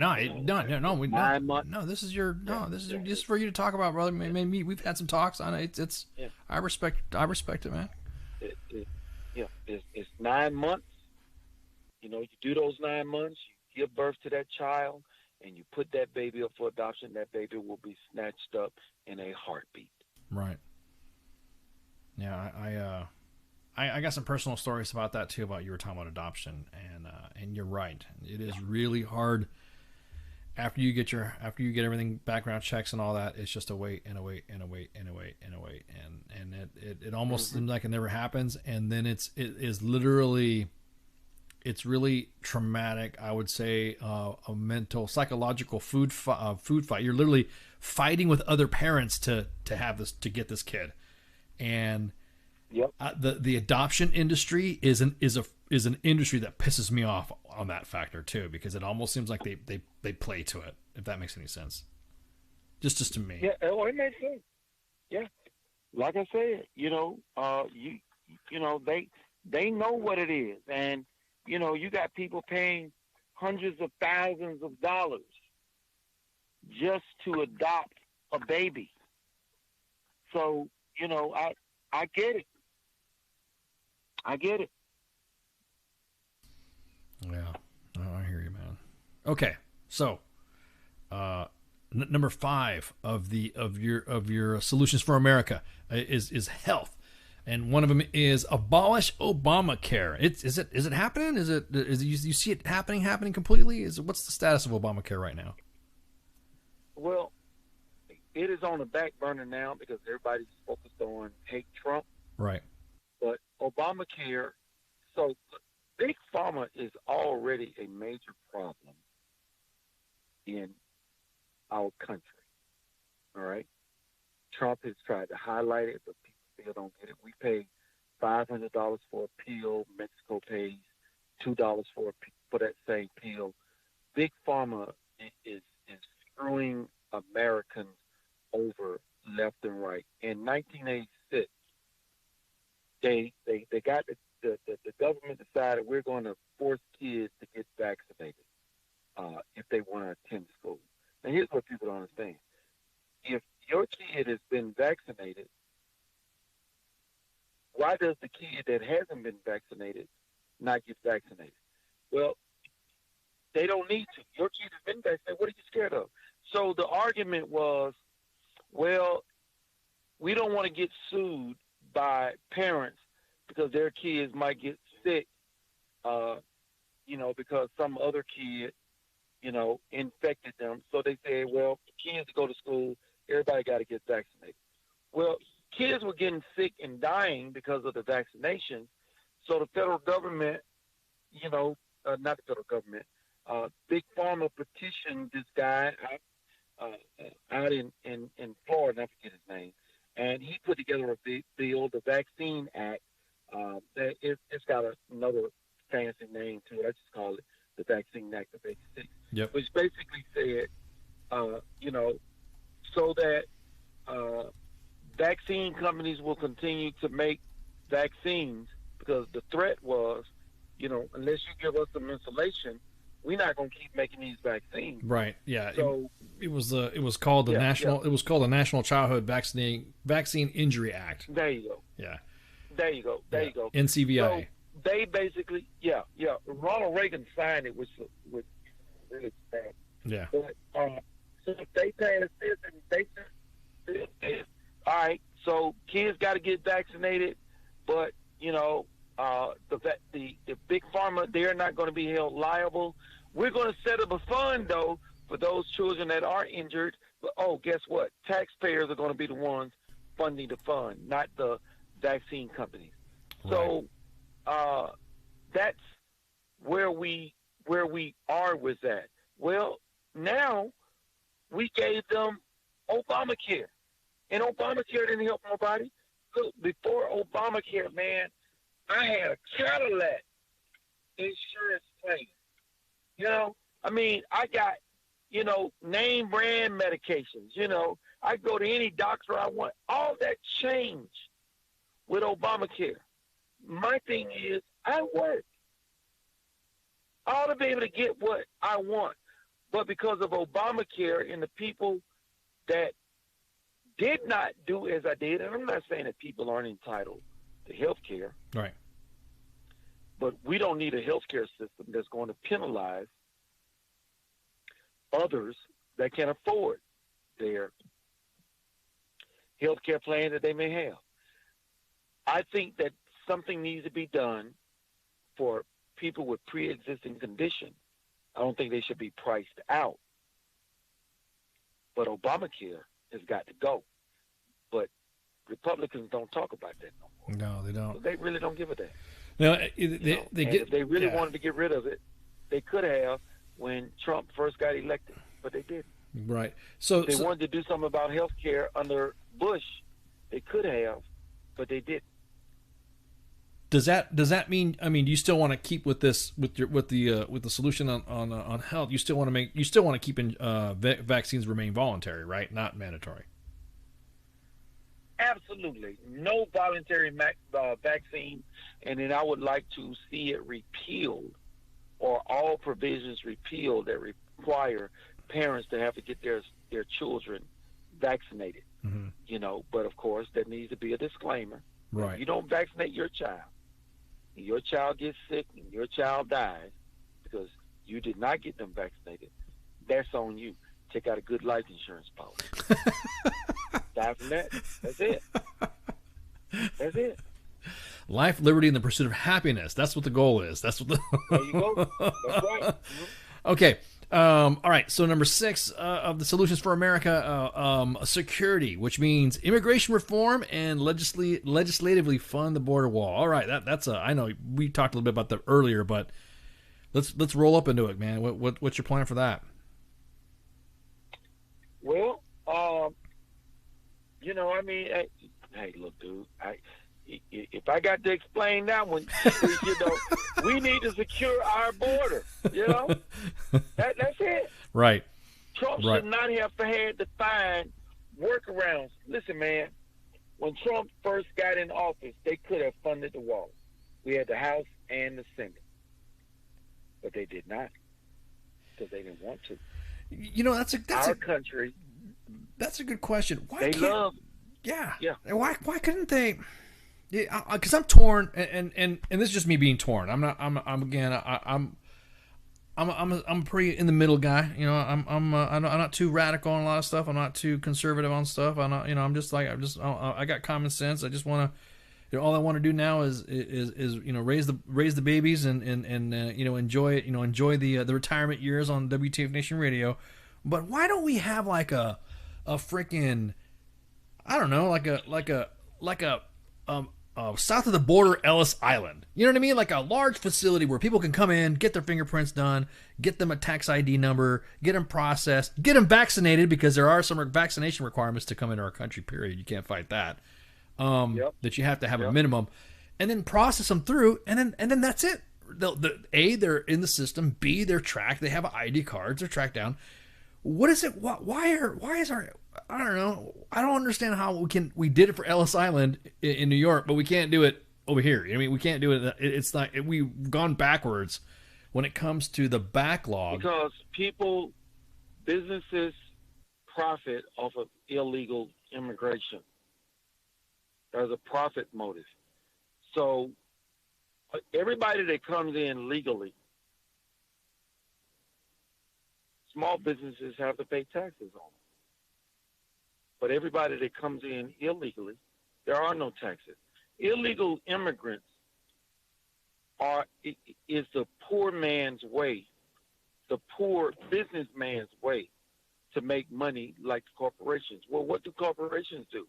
Speaker 10: This is for you to talk about, brother. Maybe we've had some talks on it. It's I respect it, man.
Speaker 19: It's 9 months. You know, you do those 9 months, you give birth to that child, and you put that baby up for adoption. That baby will be snatched up in a heartbeat.
Speaker 10: Right. Yeah, I got some personal stories about that too. About you were talking about adoption, and you're right. It is really hard after you get everything, background checks and all that. It's just a wait and a wait and a wait and a wait and a wait, and it almost seems like it never happens. And then it's really traumatic. I would say a mental, psychological food fight. You're literally fighting with other parents to get this kid, and the adoption industry is an industry that pisses me off on that factor too, because it almost seems like they play to it, if that makes any sense. Just to me.
Speaker 19: Yeah, it makes sense. Yeah, like I said, you know, they know what it is, and you know, you got people paying hundreds of thousands of dollars just to adopt a baby. So, you know, I get it. I get it.
Speaker 10: Yeah. Oh, I hear you, man. Okay. So, number 5 of your solutions for America is health. And one of them is abolish Obamacare. Is it happening? Is you see it happening completely? What's the status of Obamacare right now?
Speaker 19: Well, it is on the back burner now because everybody's focused on hate Trump.
Speaker 10: Right.
Speaker 19: But Obamacare, so Big Pharma is already a major problem in our country. All right. Trump has tried to highlight it, but people still don't get it. We pay $500 for a pill. Mexico pays $2 for that same pill. Big Pharma is screwing Americans over left and right. In 1986, they got the government decided we're going to force kids to get vaccinated if they want to attend school. Now, here's what people don't understand. If your kid has been vaccinated, why does the kid that hasn't been vaccinated not get vaccinated? Well, they don't need to. Your kid has been vaccinated. What are you scared of? So the argument was, well, we don't want to get sued by parents because their kids might get sick, because some other kid, infected them. So they said, well, kids go to school, everybody got to get vaccinated. Well, kids were getting sick and dying because of the vaccination. So the federal government, not the federal government, Big Pharma petitioned this guy out in Florida, I forget his name, and he put together a big bill, the Vaccine Act. It's got another fancy name to it. I just call it the Vaccine Act of '86, which basically said, so that vaccine companies will continue to make vaccines, because the threat was, unless you give us some insulation, we're not going to keep making these vaccines.
Speaker 10: Right. Yeah.
Speaker 19: So
Speaker 10: it was called the National Childhood Vaccine Injury Act.
Speaker 19: There you go.
Speaker 10: Yeah.
Speaker 19: There you go.
Speaker 10: NCVIA.
Speaker 19: So they basically, Ronald Reagan signed it with really bad.
Speaker 10: Yeah.
Speaker 19: But so if they pass this and they just all right, so kids got to get vaccinated, but the big pharma, they're not going to be held liable. We're going to set up a fund though for those children that are injured. But guess what? Taxpayers are going to be the ones funding the fund, not the vaccine companies. Right. So that's where we are with that. Well, now we gave them Obamacare, and Obamacare didn't help nobody. Look, before Obamacare, man, I had a Cadillac insurance plan. I mean, I got, name brand medications. I go to any doctor I want. All that changed with Obamacare. My thing is, I work. I ought to be able to get what I want. But because of Obamacare and the people that did not do as I did, and I'm not saying that people aren't entitled to health care.
Speaker 10: Right.
Speaker 19: But we don't need a health care system that's going to penalize others that can afford their health care plan that they may have. I think that something needs to be done for people with pre-existing conditions. I don't think they should be priced out. But Obamacare has got to go. But Republicans don't talk about that no more.
Speaker 10: No, they don't.
Speaker 19: They really don't give a damn.
Speaker 10: No,
Speaker 19: if they really wanted to get rid of it, they could have when Trump first got elected, but they didn't.
Speaker 10: Right. So
Speaker 19: they wanted to do something about health care under Bush. They could have, but they didn't.
Speaker 10: Does that mean? I mean, do you still want to keep with this with the solution on health? You still want to keep vaccines remain voluntary, right? Not mandatory.
Speaker 19: Absolutely, no voluntary vaccine, and then I would like to see it repealed, or all provisions repealed that require parents to have to get their children vaccinated.
Speaker 10: Mm-hmm.
Speaker 19: But of course, there needs to be a disclaimer.
Speaker 10: Right.
Speaker 19: If you don't vaccinate your child gets sick and your child dies because you did not get them vaccinated, that's on you. Take out a good life insurance policy. Die from that. That's it. That's it.
Speaker 10: Life, liberty, and the pursuit of happiness. That's what the goal is. That's what
Speaker 19: There you go. That's right. Mm-hmm.
Speaker 10: Okay. All right. So number 6 of the solutions for America, security, which means immigration reform and legislatively fund the border wall. All right. That's I know we talked a little bit about that earlier, but let's roll up into it, man. What's your plan for that?
Speaker 19: Well, hey, look, dude, if I got to explain that one, we need to secure our border. That's it.
Speaker 10: Right.
Speaker 19: Trump should not have had to find workarounds. Listen, man, when Trump first got in office, they could have funded the wall. We had the House and the Senate, but they did not because they didn't want to.
Speaker 10: Our
Speaker 19: country.
Speaker 10: That's a good question. Why
Speaker 19: they love.
Speaker 10: Yeah.
Speaker 19: Yeah.
Speaker 10: Why couldn't they? Yeah, because I'm torn, and this is just me being torn. I'm a pretty in the middle guy. I'm not too radical on a lot of stuff. I'm not too conservative on stuff. I got common sense. I just want to, all I want to do now is raise the babies and enjoy it. Enjoy the retirement years on WTF Nation Radio. But why don't we have like a freaking, I don't know, like a south of the border Ellis Island. You know what I mean? Like a large facility where people can come in, get their fingerprints done, get them a tax ID number, get them processed, get them vaccinated, because there are some vaccination requirements to come into our country, period. You can't fight that. That you have to have a minimum. And then process them through, and then that's it. A, they're in the system. B, they're tracked. They have ID cards. They're tracked down. What is it? Why is our, I don't know. I don't understand how we did it for Ellis Island in New York, but we can't do it over here. I mean, we can't do it. It's not, we've gone backwards when it comes to the backlog.
Speaker 19: Because businesses profit off of illegal immigration. There's a profit motive. So everybody that comes in legally small businesses have to pay taxes on them. But everybody that comes in illegally, there are no taxes. Illegal immigrants is the poor man's way, the poor businessman's way to make money like the corporations. Well, what do corporations do?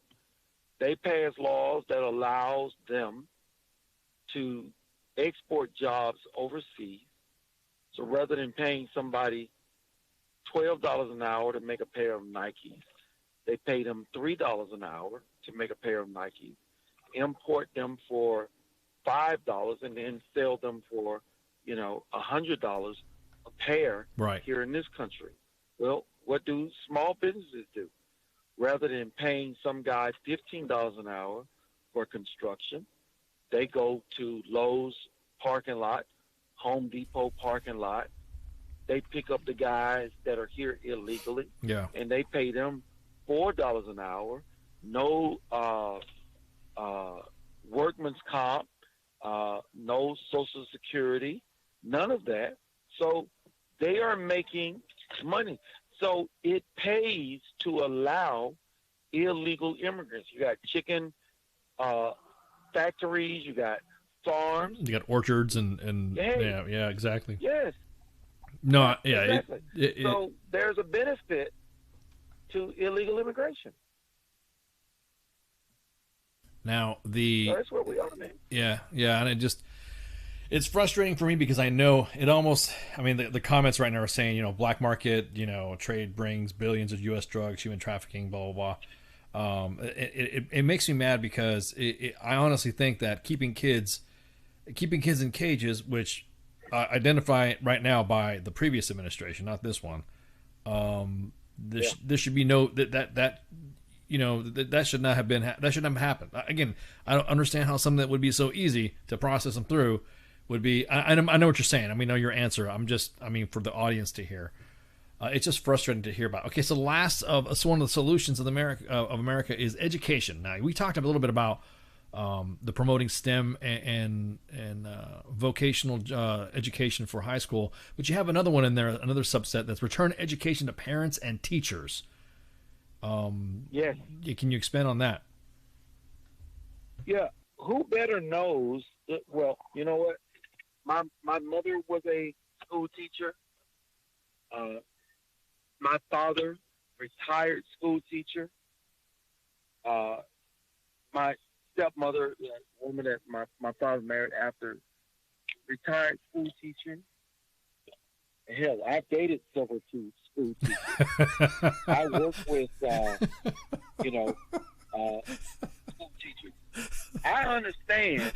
Speaker 19: They pass laws that allows them to export jobs overseas. So rather than paying somebody $12 an hour to make a pair of Nikes, they pay them $3 an hour to make a pair of Nikes, import them for $5 and then sell them for, $100 a pair here in this country. Well, what do small businesses do? Rather than paying some guy $15 an hour for construction, they go to Lowe's parking lot, Home Depot parking lot. They pick up the guys that are here illegally, and they pay them $4 an hour. No workman's comp, no Social Security, none of that. So they are making money. So it pays to allow illegal immigrants. You got chicken factories, you got farms.
Speaker 10: You got orchards and yeah, exactly.
Speaker 19: Yes.
Speaker 10: No, yeah.
Speaker 19: Exactly. So there's a benefit to illegal immigration.
Speaker 10: Now
Speaker 19: So that's where we are, man.
Speaker 10: Yeah, and it's frustrating for me because I know it almost. I mean, the comments right now are saying, black market, trade brings billions of U.S. drugs, human trafficking, blah blah blah. It makes me mad because I honestly think that keeping kids in cages, which identify right now by the previous administration, not this one. There should be no that should not have been that shouldn't have happened. Again, I don't understand how something that would be so easy to process them through would be. I know what you're saying. I know your answer. For the audience to hear. It's just frustrating to hear about. Okay, so one of the solutions of America is education. Now we talked a little bit about the promoting STEM and vocational education for high school, but you have another one in there, another subset that's return education to parents and teachers.
Speaker 19: Yes.
Speaker 10: Can you expand on that?
Speaker 19: Yeah. Who better knows? Well, you know what? My mother was a school teacher. My father, retired school teacher. My stepmother, the woman that my father married after, retired school teacher. Hell, I've dated several school teachers. I work with, school teachers. I understand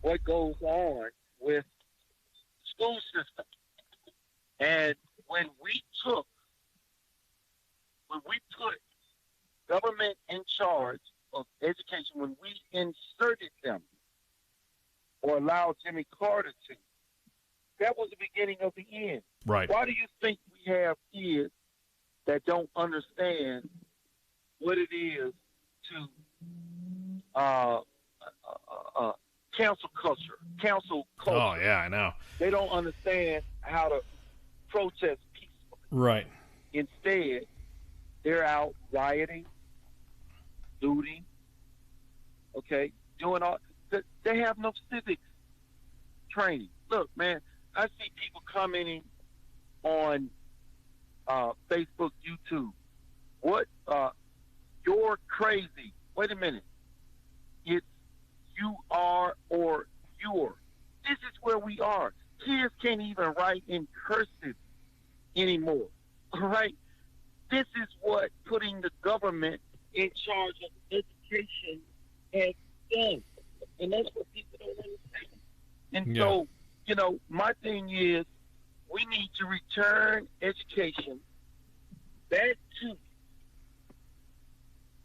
Speaker 19: what goes on with the school system. And when we put government in charge of education, when we inserted them or allowed Jimmy Carter to, that was the beginning of the end.
Speaker 10: Right.
Speaker 19: Why do you think we have kids that don't understand what it is to cancel culture?
Speaker 10: Oh, yeah, I know.
Speaker 19: They don't understand how to protest peacefully.
Speaker 10: Right.
Speaker 19: Instead, they're out rioting, looting, doing all. They have no civics training. Look, man, I see people commenting on Facebook, YouTube. What? You're crazy. Wait a minute. It's you are or you're. This is where we are. Kids can't even write in cursive anymore. All right? This is what putting the government in charge of education has done. And that's what people don't understand. And so, my thing is we need to return education back to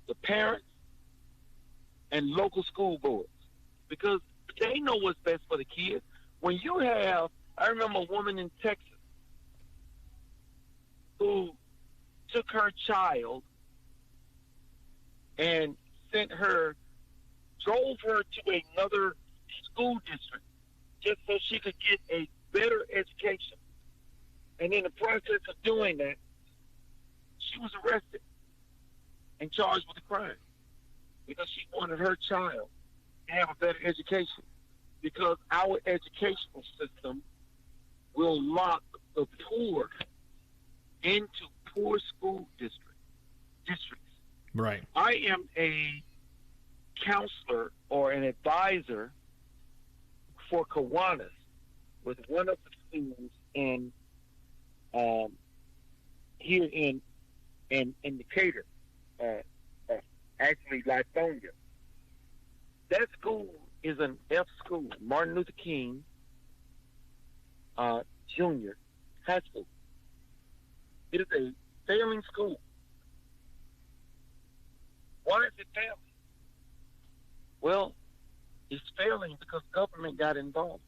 Speaker 19: the parents and local school boards because they know what's best for the kids. When you have, I remember a woman in Texas who took her child and drove her to another school district just so she could get a better education. And in the process of doing that, she was arrested and charged with a crime because she wanted her child to have a better education. Because our educational system will lock the poor into poor school districts.
Speaker 10: Right.
Speaker 19: I am a counselor or an advisor for Kiwanis with one of the schools in here in Decatur, actually Lithonia. That school is an F school, Martin Luther King Junior High School. It is a failing school. Why is it failing? Well, it's failing because government got involved.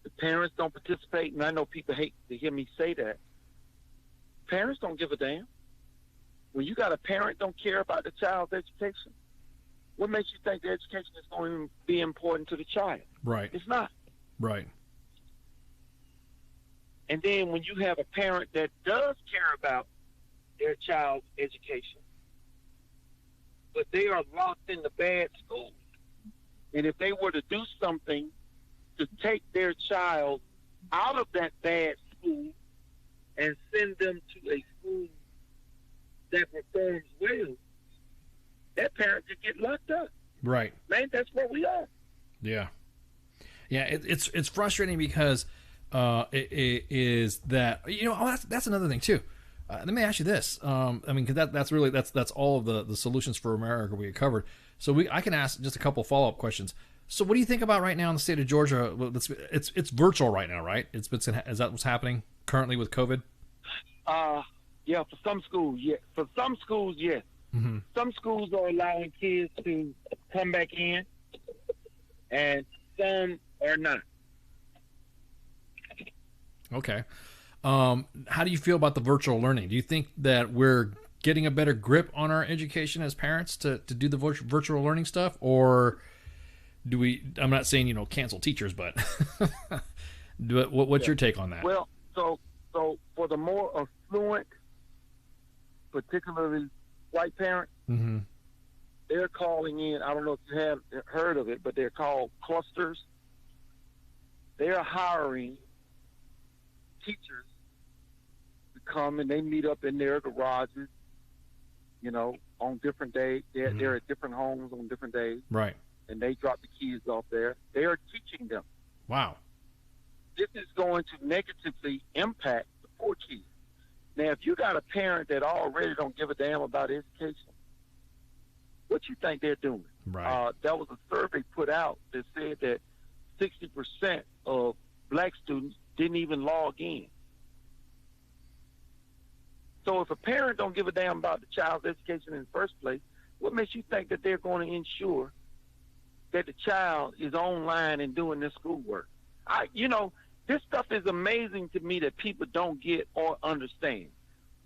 Speaker 19: The parents don't participate, and I know people hate to hear me say that. Parents don't give a damn. When you got a parent don't care about the child's education, what makes you think the education is going to be important to the child?
Speaker 10: Right.
Speaker 19: It's not.
Speaker 10: Right.
Speaker 19: And then when you have a parent that does care about their child's education, but they are locked in the bad school, and if they were to do something to take their child out of that bad school and send them to a school that performs well, that parent could get locked up.
Speaker 10: Right.
Speaker 19: Man, that's what we are.
Speaker 10: Yeah. Yeah, it's frustrating because it is that, you know, that's another thing too. Let me ask you this. I mean, 'cause that's all of the solutions for America we covered. So I can ask just a couple follow-up questions. So what do you think about right now in the state of Georgia? It's virtual right now, right? Is that what's happening currently with COVID?
Speaker 19: Yeah, for some schools, yes. For some schools, yes.
Speaker 10: Mm-hmm.
Speaker 19: Some schools are allowing kids to come back in, and some are not.
Speaker 10: Okay. How do you feel about the virtual learning? Do you think that we're getting a better grip on our education as parents to do the virtual learning stuff, or do we? I'm not saying, you know, cancel teachers, but what's your take on that?
Speaker 19: Well, so for the more affluent, particularly white parents,
Speaker 10: mm-hmm.
Speaker 19: they're calling in. I don't know if you have heard of it, but they're called clusters. They're hiring teachers to come, and they meet up in their garages, you know, on different days. They're at different homes on different days.
Speaker 10: Right.
Speaker 19: And they drop the kids off there. They are teaching them.
Speaker 10: Wow.
Speaker 19: This is going to negatively impact the poor kids. Now, if you got a parent that already don't give a damn about education, what you think they're doing?
Speaker 10: Right.
Speaker 19: That was a survey put out that said that 60% of black students didn't even log in. So if a parent don't give a damn about the child's education in the first place, what makes you think that they're going to ensure that the child is online and doing their schoolwork? This stuff is amazing to me that people don't get or understand.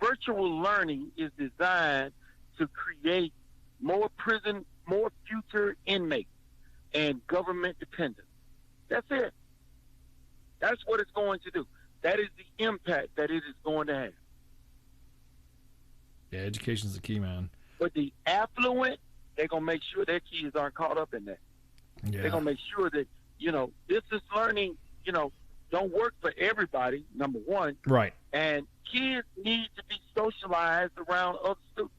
Speaker 19: Virtual learning is designed to create more future inmates and government dependence. That's it. That's what it's going to do. That is the impact that it is going to have.
Speaker 10: Yeah, education's the key, man.
Speaker 19: But the affluent, they're going to make sure their kids aren't caught up in that.
Speaker 10: Yeah.
Speaker 19: They're going to make sure that, distance learning, don't work for everybody, number one.
Speaker 10: Right.
Speaker 19: And kids need to be socialized around other students.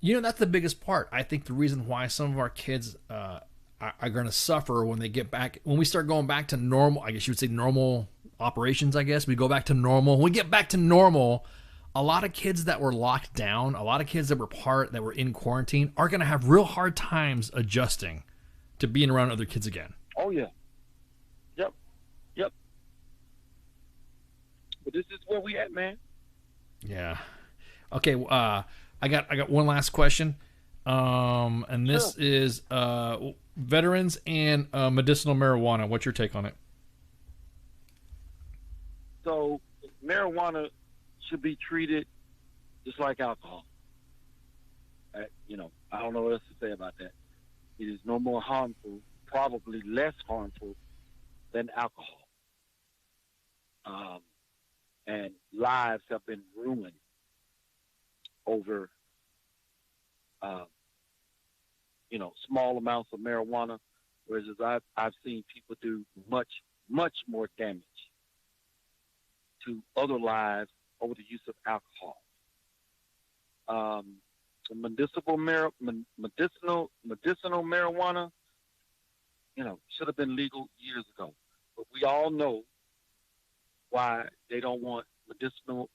Speaker 10: That's the biggest part. I think the reason why some of our kids are going to suffer when we start going back to normal, I guess you would say normal operations, I guess. We go back to normal. When we get back to normal, a lot of kids that were locked down, a lot of kids that were in quarantine are going to have real hard times adjusting to being around other kids again.
Speaker 19: Oh, yeah. Yep. But this is where we at, man.
Speaker 10: Yeah. Okay, I got one last question. And this is veterans and medicinal marijuana. What's your take on it?
Speaker 19: So marijuana should be treated just like alcohol. I don't know what else to say about that. It is no more harmful, probably less harmful than alcohol. And lives have been ruined over, small amounts of marijuana, whereas I've seen people do much, much more damage to other lives over the use of alcohol. Medicinal marijuana, should have been legal years ago. But we all know why they don't want medicinal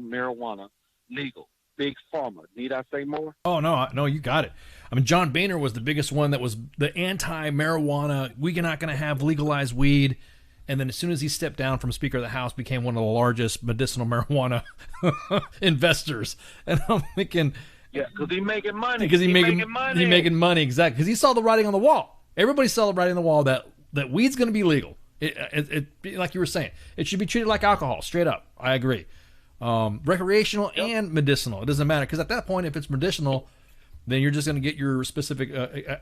Speaker 19: marijuana legal. Big pharma. Need I say more?
Speaker 10: Oh, no, you got it. I mean, John Boehner was the biggest one that was the anti-marijuana. We're not going to have legalized weed. And then as soon as he stepped down from Speaker of the House, became one of the largest medicinal marijuana investors. And I'm thinking...
Speaker 19: Yeah, because he's making money.
Speaker 10: Because he's making money, exactly. Because he saw the writing on the wall. Everybody saw the writing on the wall that weed's going to be legal. It like you were saying, it should be treated like alcohol, straight up. I agree. Recreational and medicinal. It doesn't matter, because at that point, if it's medicinal, then you're just going to get your specific.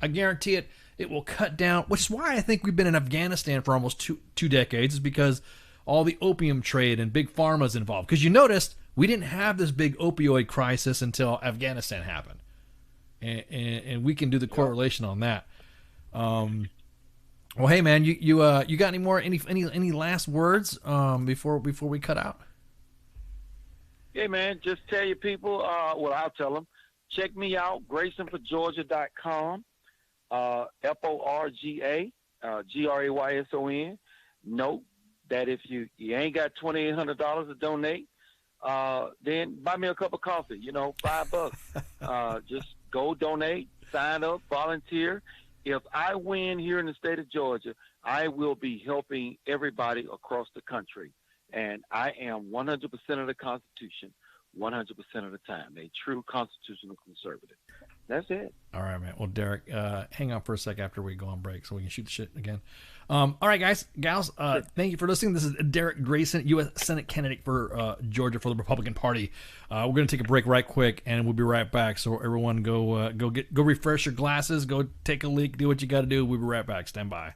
Speaker 10: I guarantee it will cut down. Which is why I think we've been in Afghanistan for almost two decades, is because all the opium trade and big pharma's involved. Because you noticed we didn't have this big opioid crisis until Afghanistan happened, and we can do the correlation on that. Well, hey man, you got any more any last words before we cut out?
Speaker 19: Yeah, man, just tell your people, I'll tell them, check me out, GraysonForGeorgia.com, FORGA, GRAYSON. Note that if you ain't got $2,800 to donate, then buy me a cup of coffee, $5. Just go donate, sign up, volunteer. If I win here in the state of Georgia, I will be helping everybody across the country. And I am 100% of the Constitution, 100% of the time, a true constitutional conservative. That's it.
Speaker 10: All right, man. Well, Derrick, hang on for a sec after we go on break so we can shoot the shit again. All right, guys, gals, thank you for listening. This is Derrick Grayson, U.S. Senate candidate for Georgia for the Republican Party. We're going to take a break right quick, and we'll be right back. So everyone go refresh your glasses, go take a leak, do what you got to do. We'll be right back. Stand by.